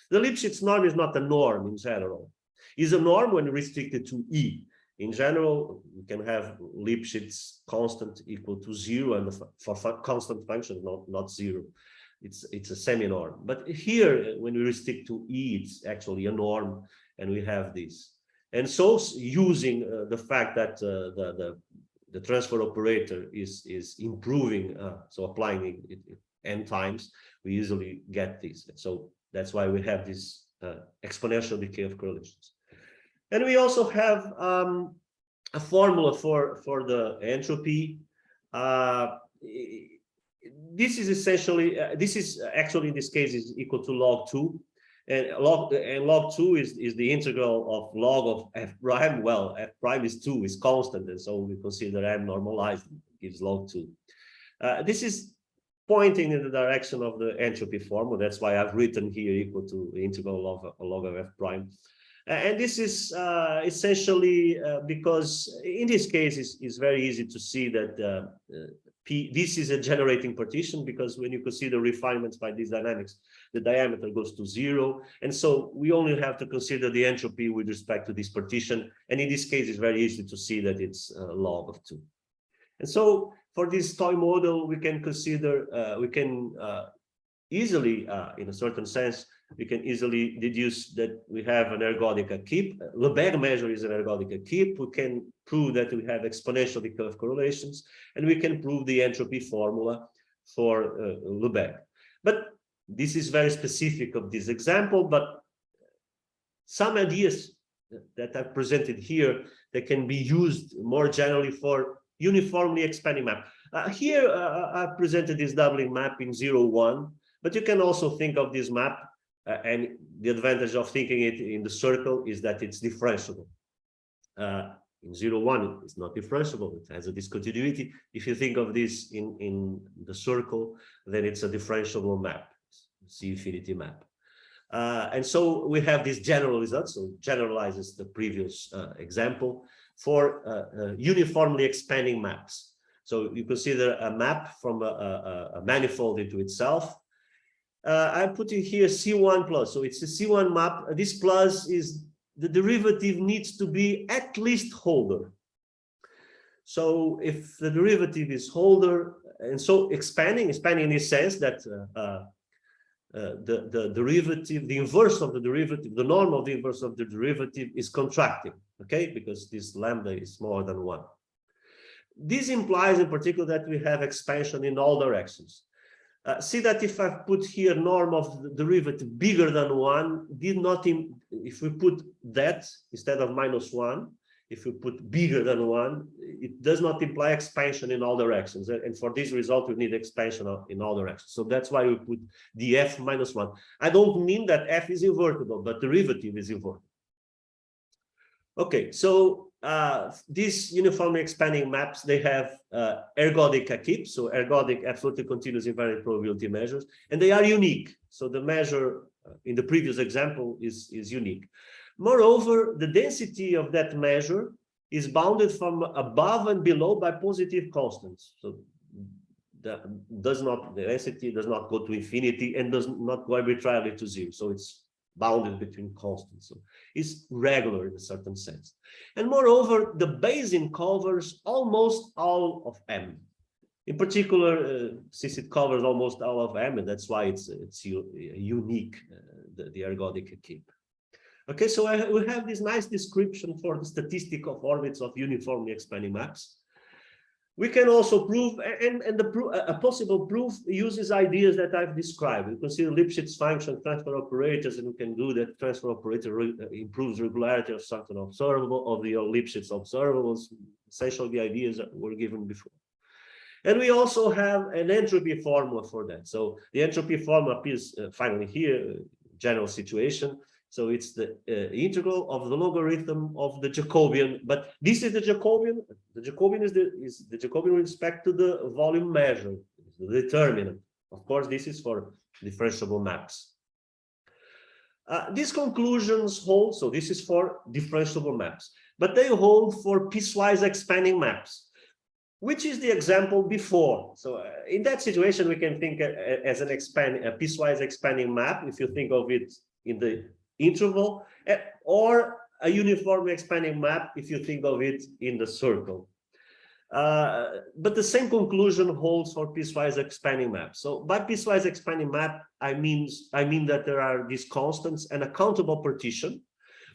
the Lipschitz norm. Is not a norm in general. Is a norm when restricted to E. In general, we can have Lipschitz constant equal to 0, and for constant function, not 0. It's a semi-norm. But here, when we restrict to E, it's actually a norm, and we have this. And so using the fact that the transfer operator is improving, so applying it n times, we easily get this. So that's why we have this exponential decay of correlations. And we also have a formula for the entropy. This is essentially, this is actually in this case is equal to log 2. And log 2 is the integral of log of f prime. Well, f prime is 2, is constant, and so we consider m normalized, gives log 2. This is pointing in the direction of the entropy formula. That's why I've written here equal to the integral of log of f prime. And this is essentially because in this case it's very easy to see that this is a generating partition, because when you consider refinements by these dynamics, the diameter goes to 0. And so we only have to consider the entropy with respect to this partition. And in this case, it's very easy to see that it's log of 2. And so for this toy model, we can consider, we can easily, in a certain sense, we can easily deduce that we have an ergodic keep. Lebesgue measure is an ergodic keep. We can prove that we have exponential decay of correlations, and we can prove the entropy formula for Lebesgue. But this is very specific of this example, but some ideas that I've presented here that can be used more generally for uniformly expanding map. Here I've presented this doubling map in 0, 1, but you can also think of this map. And the advantage of thinking it in the circle is that it's differentiable. In 0, 1, it's not differentiable. It has a discontinuity. If you think of this in the circle, then it's a differentiable map, C infinity map. And so we have this general result, so generalizes the previous example for uniformly expanding maps. So you consider a map from a manifold into itself. I'm putting here C1 plus, so it's a C1 map. This plus is the derivative needs to be at least Holder. So if the derivative is Holder, and so expanding in the sense that the derivative, the inverse of the derivative, the norm of the inverse of the derivative is contracting, okay, because this lambda is more than 1. This implies in particular that we have expansion in all directions. See that if I put here norm of the derivative bigger than 1, if we put that instead of -1, if we put bigger than 1, it does not imply expansion in all directions. And for this result, we need expansion in all directions. So that's why we put the f -1. I don't mean that f is invertible, but derivative is invertible. Okay, so these uniformly expanding maps, they have ergodic keep, so ergodic absolutely continuous invariant probability measures, and they are unique. So the measure in the previous example is unique. Moreover, the density of that measure is bounded from above and below by positive constants. So the density does not go to infinity and does not go arbitrarily to zero. So it's bounded between constants. So it's regular in a certain sense. And moreover, the basin covers almost all of M. In particular, since it covers almost all of M, and that's why it's unique, the ergodic keep. Okay, so we have this nice description for the statistic of orbits of uniformly expanding maps. We can also prove, and a possible proof uses ideas that I've described. We consider Lipschitz function transfer operators, and we can do that transfer operator improves regularity of something observable, of the Lipschitz observables. Essentially, the ideas that were given before. And we also have an entropy formula for that. So the entropy formula appears finally here, general situation. So it's the integral of the logarithm of the Jacobian, but this is the Jacobian. The Jacobian is the Jacobian with respect to the volume measure, the determinant. Of course, this is for differentiable maps. These conclusions hold, so this is for differentiable maps, but they hold for piecewise expanding maps, which is the example before. So in that situation, we can think as a piecewise expanding map, if you think of it in the interval, or a uniformly expanding map if you think of it in the circle. But the same conclusion holds for piecewise expanding maps. So by piecewise expanding map, I mean that there are these constants and a countable partition,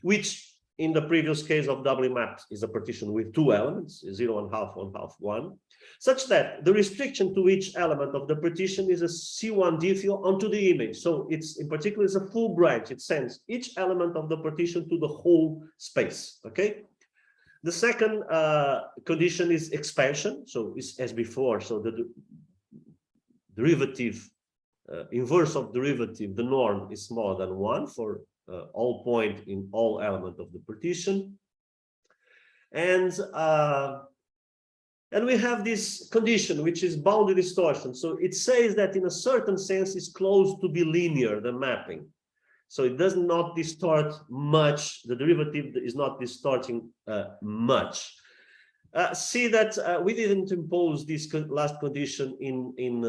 which in the previous case of doubly maps is a partition with two elements, 0 1/2, 1/2, 1, such that the restriction to each element of the partition is a C1 diffeol onto the image. So it's in particular is a full branch. It sends each element of the partition to the whole space. Okay. The second condition is expansion. So it's as before. So the derivative, inverse of derivative, the norm is smaller than 1 for all point in all element of the partition. And we have this condition, which is boundary distortion. So it says that in a certain sense, it's close to be linear, the mapping. So it does not distort much. The derivative is not distorting much. See that we didn't impose this last condition in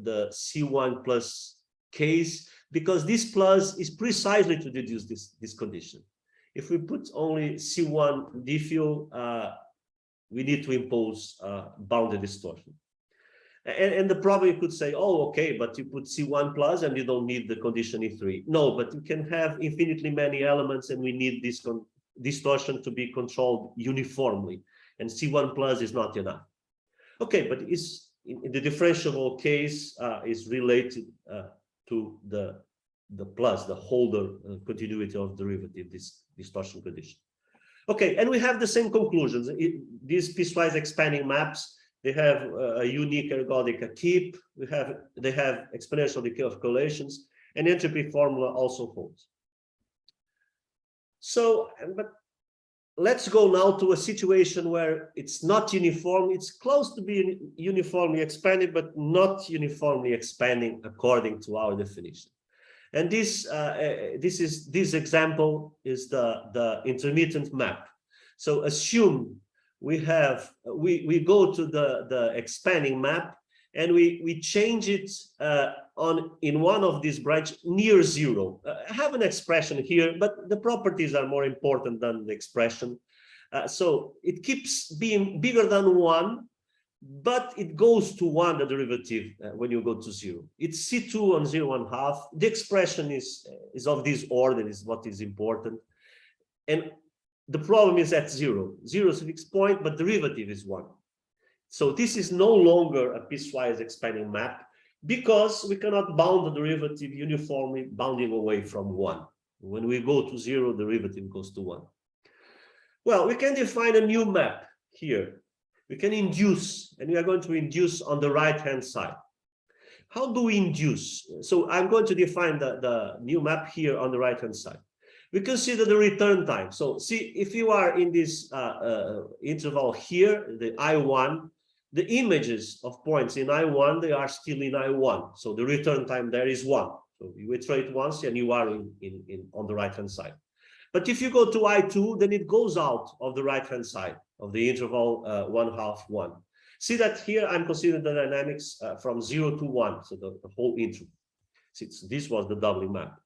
the C1 plus case, because this plus is precisely to deduce this condition. If we put only C1 diffeol, we need to impose bounded distortion. And the problem you could say, oh, okay, but you put C1 plus and you don't need the condition E3. No, but you can have infinitely many elements and we need this distortion to be controlled uniformly. And C1 plus is not enough. Okay, but is in the differentiable case is related to the plus, the Holder continuity of derivative, this distortion condition. Okay, and we have the same conclusions. These piecewise expanding maps, they have a unique ergodic keep. They have exponential decay of correlations, and entropy formula also holds. So, but let's go now to a situation where it's not uniform. It's close to being uniformly expanded, but not uniformly expanding according to our definition. And this example is the intermittent map. So assume we go to the expanding map and we change it in one of these branches near 0. I have an expression here, but the properties are more important than the expression. So it keeps being bigger than 1, but it goes to 1, the derivative, when you go to 0. It's C2 on 0 1/2. The expression is of this order, is what is important. And the problem is at 0. 0 is a fixed point, but derivative is 1. So this is no longer a piecewise expanding map because we cannot bound the derivative uniformly bounding away from 1. When we go to 0, the derivative goes to 1. Well, we can define a new map here. We can induce, and we are going to induce on the right-hand side. How do we induce? So I'm going to define the new map here on the right-hand side. We consider the return time. So see, if you are in this interval here, the I1, the images of points in I1, they are still in I1. So the return time there is 1. So you iterate once and you are on the right-hand side. But if you go to I2, then it goes out of the right-hand side of the interval 1/2, 1. See that here I'm considering the dynamics from 0 to 1, so the whole interval. Since this was the doubling map.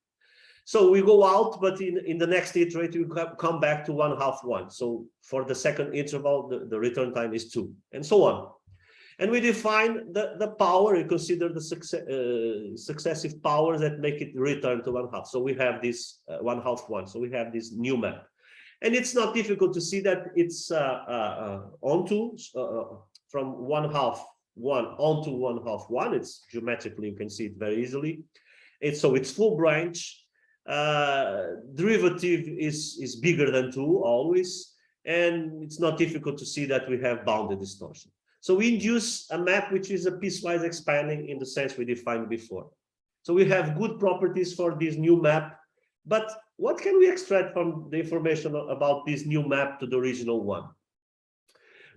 So we go out, but in the next iterate, we come back to 1/2, 1. So for the second interval, the return time is 2, and so on. And we define the power, we consider the successive powers that make it return to 1/2. So we have this 1/2, 1. So we have this new map. And it's not difficult to see that it's onto from 1/2, 1 onto 1/2, 1. It's geometrically, you can see it very easily. So it's full branch. Derivative is bigger than 2 always, and it's not difficult to see that we have bounded distortion. So we induce a map which is a piecewise expanding in the sense we defined before. So we have good properties for this new map, but what can we extract from the information about this new map to the original one?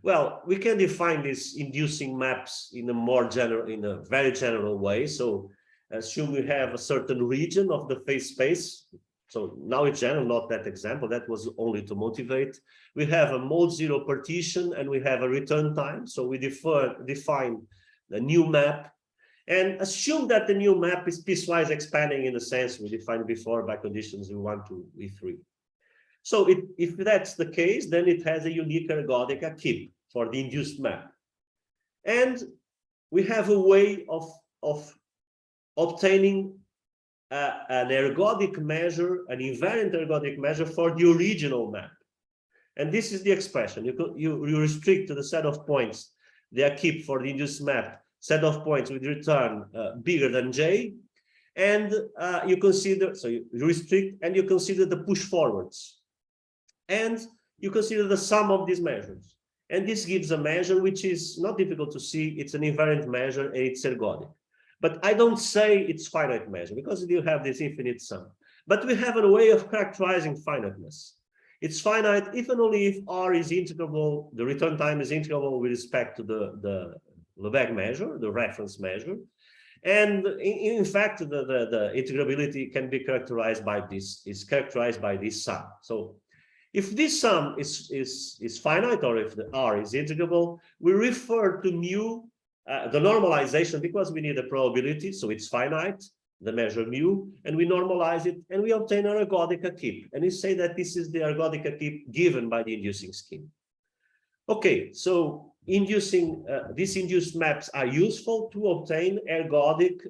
Well, we can define these inducing maps in a very general way. So assume we have a certain region of the phase space. So now in general, not that example, that was only to motivate. We have a mode 0 partition and we have a return time. So we define the new map and assume that the new map is piecewise expanding in the sense we defined before by conditions V1 to V3. So if that's the case, then it has a unique ergodic keep for the induced map. And we have a way of obtaining an ergodic measure, an invariant ergodic measure for the original map. And this is the expression. You restrict to the set of points they keep for the induced map, set of points with return bigger than J. And you consider, so you restrict and you consider the push forwards. And you consider the sum of these measures. And this gives a measure which is not difficult to see. It's an invariant measure and it's ergodic. But I don't say it's finite measure because you have this infinite sum. But we have a way of characterizing finiteness. It's finite if and only if R is integrable, the return time is integrable with respect to the Lebesgue measure, the reference measure. And in fact, the integrability can be characterized by this, is characterized by this sum. So if this sum is finite, or if the R is integrable, we refer to mu, the normalization, because we need a probability, so it's finite, the measure mu, and we normalize it, and we obtain an ergodic keep. And we say that this is the ergodic keep given by the inducing scheme. Okay, so inducing, these induced maps are useful to obtain ergodic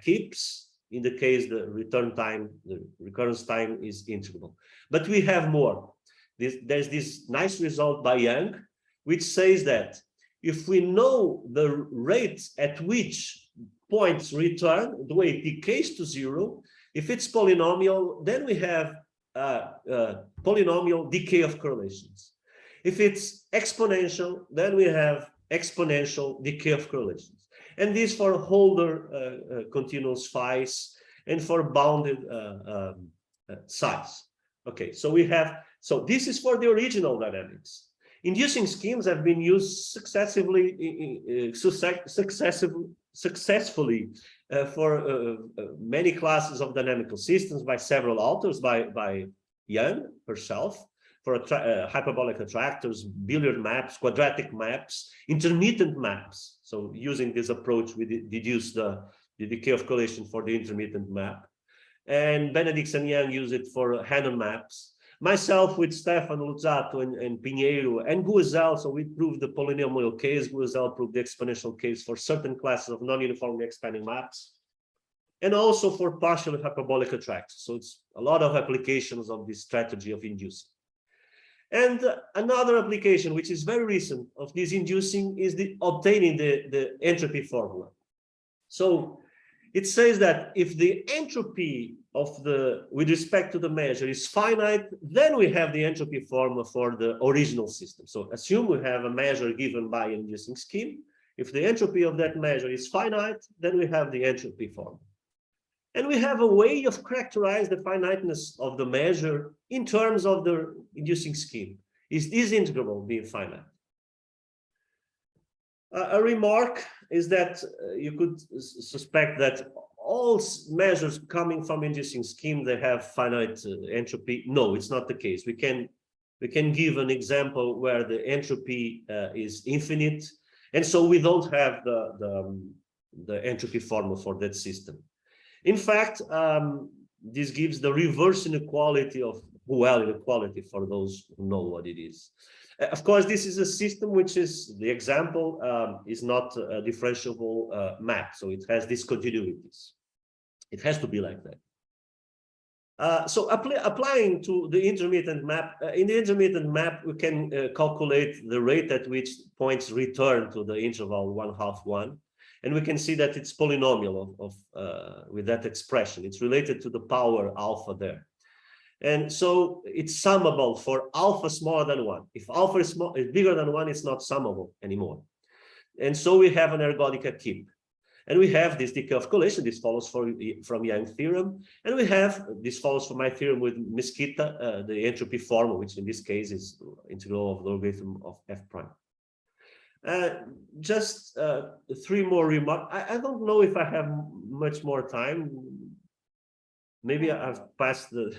keeps. In the case, the return time, the recurrence time is integrable. But we have more. There's this nice result by Young, which says that if we know the rate at which points return, the way it decays to 0, if it's polynomial, then we have polynomial decay of correlations. If it's exponential, then we have exponential decay of correlations. And this for Holder continuous phis and for bounded size. Okay, so we have, so this is for the original dynamics. Inducing schemes have been used successfully for many classes of dynamical systems by several authors, by Young herself, for hyperbolic attractors, billiard maps, quadratic maps, intermittent maps. So using this approach, we deduce the decay of correlation for the intermittent map. And Benedicts and Young use it for Hannon maps. Myself with Stefan Luzzatto and Pinheiro and Guezel, so we proved the polynomial case. Guezel proved the exponential case for certain classes of non-uniformly expanding maps, and also for partially hyperbolic attractors. So it's a lot of applications of this strategy of inducing. And another application, which is very recent, of this inducing is obtaining the entropy formula. So it says that if the entropy of with respect to the measure is finite, then we have the entropy formula for the original system. So assume we have a measure given by an inducing scheme. If the entropy of that measure is finite, then we have the entropy formula. And we have a way of characterize the finiteness of the measure in terms of the inducing scheme. Is this interval being finite? A remark is that you could suspect that all measures coming from inducing scheme, they have finite entropy. No, it's not the case. We can give an example where the entropy is infinite, and so we don't have the entropy formula for that system. In fact, this gives the reverse inequality of Whewell inequality for those who know what it is. Of course, this is a system which is, the example is not a differentiable map, so it has discontinuities. It has to be like that. So applying to the intermittent map, in the intermittent map, we can calculate the rate at which points return to the interval 1/2, 1. And we can see that it's polynomial with that expression. It's related to the power alpha there. And so it's summable for alpha smaller than 1. If alpha is bigger than 1, it's not summable anymore. And so we have an ergodic keep. And we have this decay of collation. This follows from Young's theorem. And we have, this follows from my theorem with Mesquita, the entropy formula, which in this case is integral of the logarithm of f prime. Just 3 more remarks. I don't know if I have much more time. Maybe I've passed the...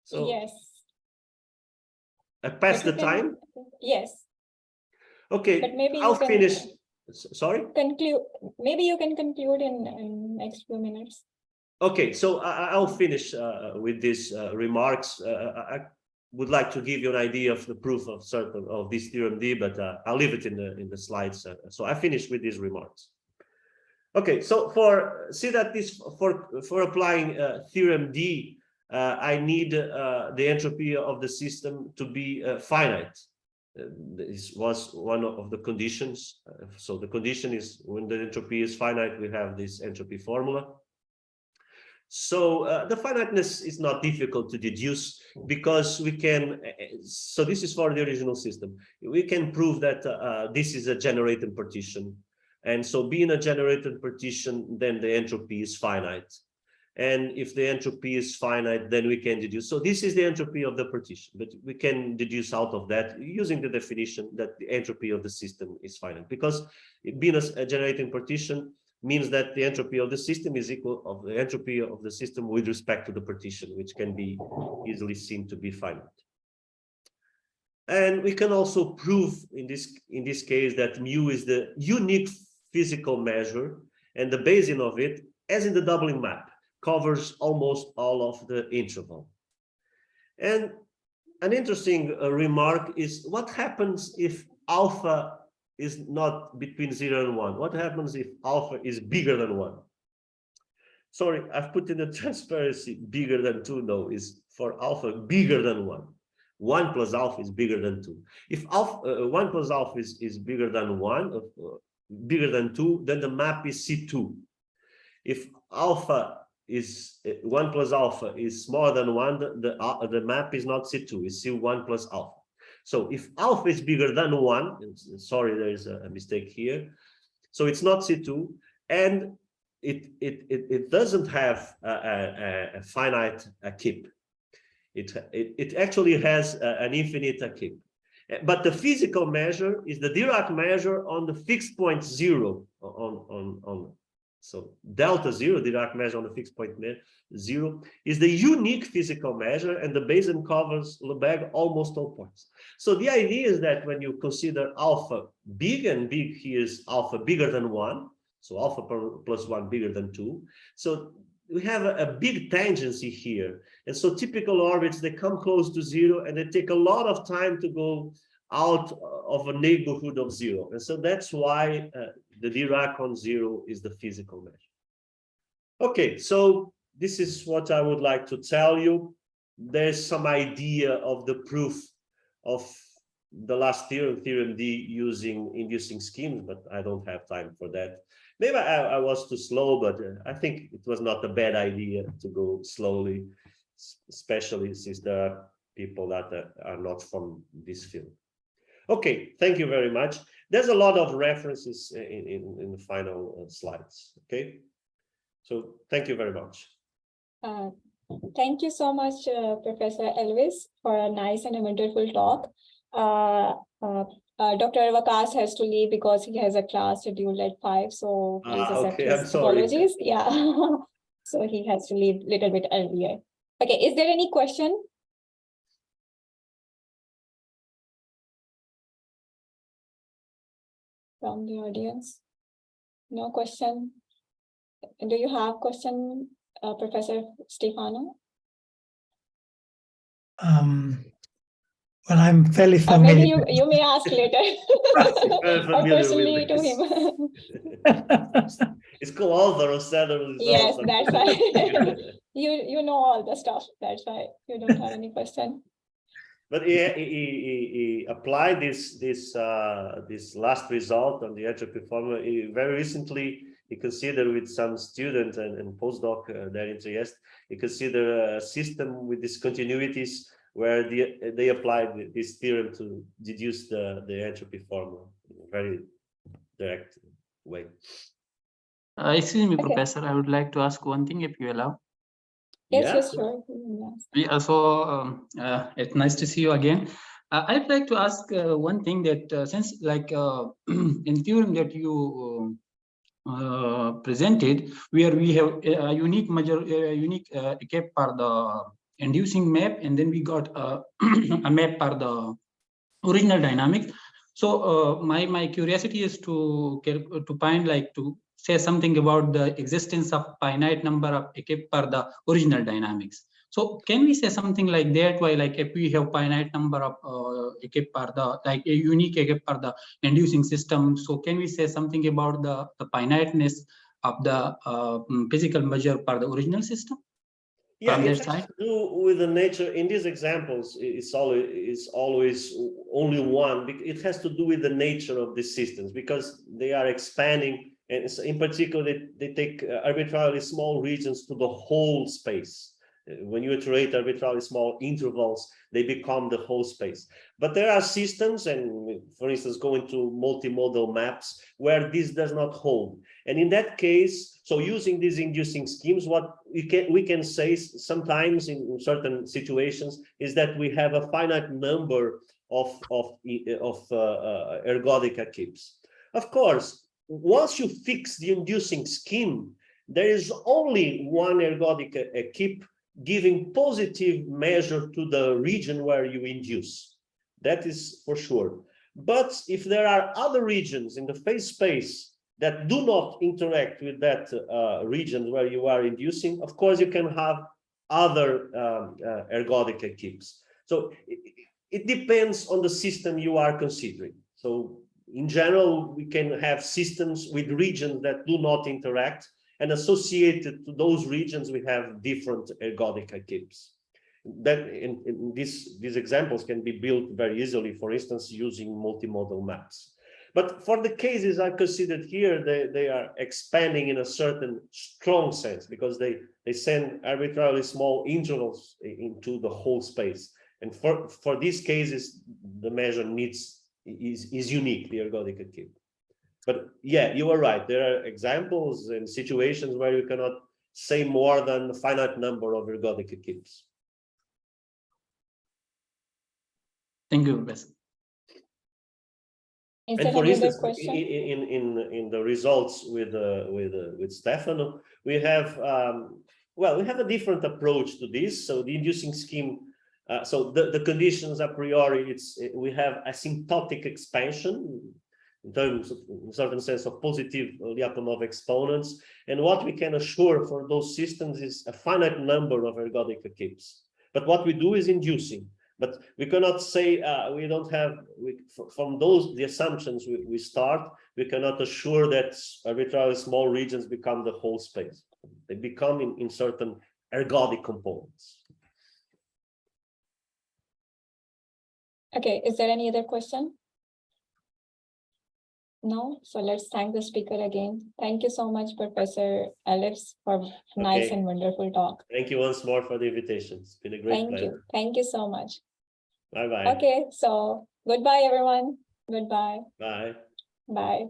So yes. I passed the time? Yes. Okay, but maybe I'll finish. Sorry? Conclude. Maybe you can conclude in next few minutes. Okay, so I'll finish with these remarks. I would like to give you an idea of the proof of certain of this theorem D, but I'll leave it in the slides. So I finish with these remarks. Okay, so for applying theorem D, I need the entropy of the system to be finite. This was one of the conditions. So the condition is when the entropy is finite, we have this entropy formula. So the finiteness is not difficult to deduce because we can, so this is for the original system. We can prove that this is a generated partition. And so being a generated partition, then the entropy is finite. And if the entropy is finite, then we can deduce. So this is the entropy of the partition, but we can deduce out of that using the definition that the entropy of the system is finite, because being a generating partition means that the entropy of the system is equal of the entropy of the system with respect to the partition, which can be easily seen to be finite. And we can also prove in this case that mu is the unique physical measure, and the basin of it, as in the doubling map, covers almost all of the interval. And an interesting remark is what happens if alpha is not between 0 and 1? What happens if alpha is bigger than 1? Sorry, I've put in the transparency bigger than 2. No, is for alpha bigger than 1. 1 plus alpha is bigger than 2. If alpha 1 plus alpha is bigger than 1, bigger than 2, then the map is C2. If alpha is 1 plus alpha is smaller than 1, the map is not C2, it's C1 plus alpha. So if alpha is bigger than 1, sorry, there is a mistake here. So it's not C2, and it doesn't have a finite keep. It actually has an infinite keep. But the physical measure is the Dirac measure on the fixed point 0 so delta 0, Dirac measure on the fixed point 0, is the unique physical measure, and the basin covers Lebesgue almost all points. So the idea is that when you consider alpha big, and big here is alpha bigger than 1, so alpha plus 1 bigger than 2, so we have a big tangency here. And so typical orbits, they come close to 0, and they take a lot of time to go out of a neighborhood of 0. And so that's why the Dirac on 0 is the physical measure. Okay, so this is what I would like to tell you. There's some idea of the proof of the last theorem, theorem D, using inducing schemes, but I don't have time for that. Maybe I was too slow, but I think it was not a bad idea to go slowly, especially since there are people that are not from this field. Okay, thank you very much. There's a lot of references in the final slides, okay? So thank you very much. Thank you so much, Professor Alves, for a nice and a wonderful talk. Dr. Vakas has to leave because he has a class scheduled at 5, so please accept Okay, I'm his sorry. apologies. Yeah, so he has to leave a little bit earlier. Okay, is there any question? From the audience? No question? Do you have question, Professor Stefano? Well, I'm fairly Or maybe familiar. you may ask later Very or familiar with personally to this. him. It's co-author of several Yes, results. that's why you know all the stuff. That's why you don't have any question. But he applied this last result on the entropy formula. Very recently, he considered with some student and postdoc there in Trieste, he considered a system with discontinuities where they applied this theorem to deduce the entropy formula in a very direct way. Excuse me, Okay. Professor, I would like to ask one thing if you allow. Yes, Yeah. yes, sure. Yes. Yeah, so it's nice to see you again. I'd like to ask one thing that since like in theorem that you presented, where we have a unique cap for the inducing map, and then we got a map for the original dynamics. So my curiosity is to find, like, to say something about the existence of finite number of cap for the original dynamics. So can we say something like that? Why, like, if we have finite number of cap for the, like, a unique cap for the inducing system, so can we say something about the finiteness of the physical measure for the original system? Yeah, From it that has side? to do with the nature. In these examples, it's always only one. It has to do with the nature of the systems because they are expanding, and in particular, they take arbitrarily small regions to the whole space. When you iterate arbitrarily small intervals, they become the whole space. But there are systems, and for instance, going to multimodal maps where this does not hold. And in that case, so using these inducing schemes, what we can say sometimes in certain situations is that we have a finite number of ergodic keeps. Of course, once you fix the inducing scheme, there is only one ergodic keep giving positive measure to the region where you induce. That is for sure. But if there are other regions in the phase space that do not interact with that region where you are inducing, of course, you can have other ergodic keeps. So it depends on the system you are considering. So in general, we can have systems with regions that do not interact, and associated to those regions, we have different ergodic keeps. That in these examples can be built very easily, for instance, using multimodal maps. But for the cases I considered here, they are expanding in a certain strong sense because they send arbitrarily small intervals into the whole space. And for these cases, the measure is unique, the ergodic keep. But yeah, you are right. There are examples and situations where you cannot say more than a finite number of ergodic keeps. Thank you, Professor. Is And there for any other instance, question? in the results with Stefano, we have we have a different approach to this. So the inducing scheme, so the conditions a priori, we have asymptotic expansion in terms of, in a certain sense, of positive Lyapunov exponents. And what we can assure for those systems is a finite number of ergodic keeps. But what we do is inducing. But we cannot say we don't have, from the assumptions we start, we cannot assure that arbitrarily small regions become the whole space. They become in certain ergodic components. Okay, is there any other question? No, so let's thank the speaker again. Thank you so much, Professor Alves, for a nice and wonderful talk. Thank you once more for the invitation. It's been a great pleasure. Thank you so much. Bye-bye. Okay, so goodbye, everyone. Goodbye. Bye. Bye.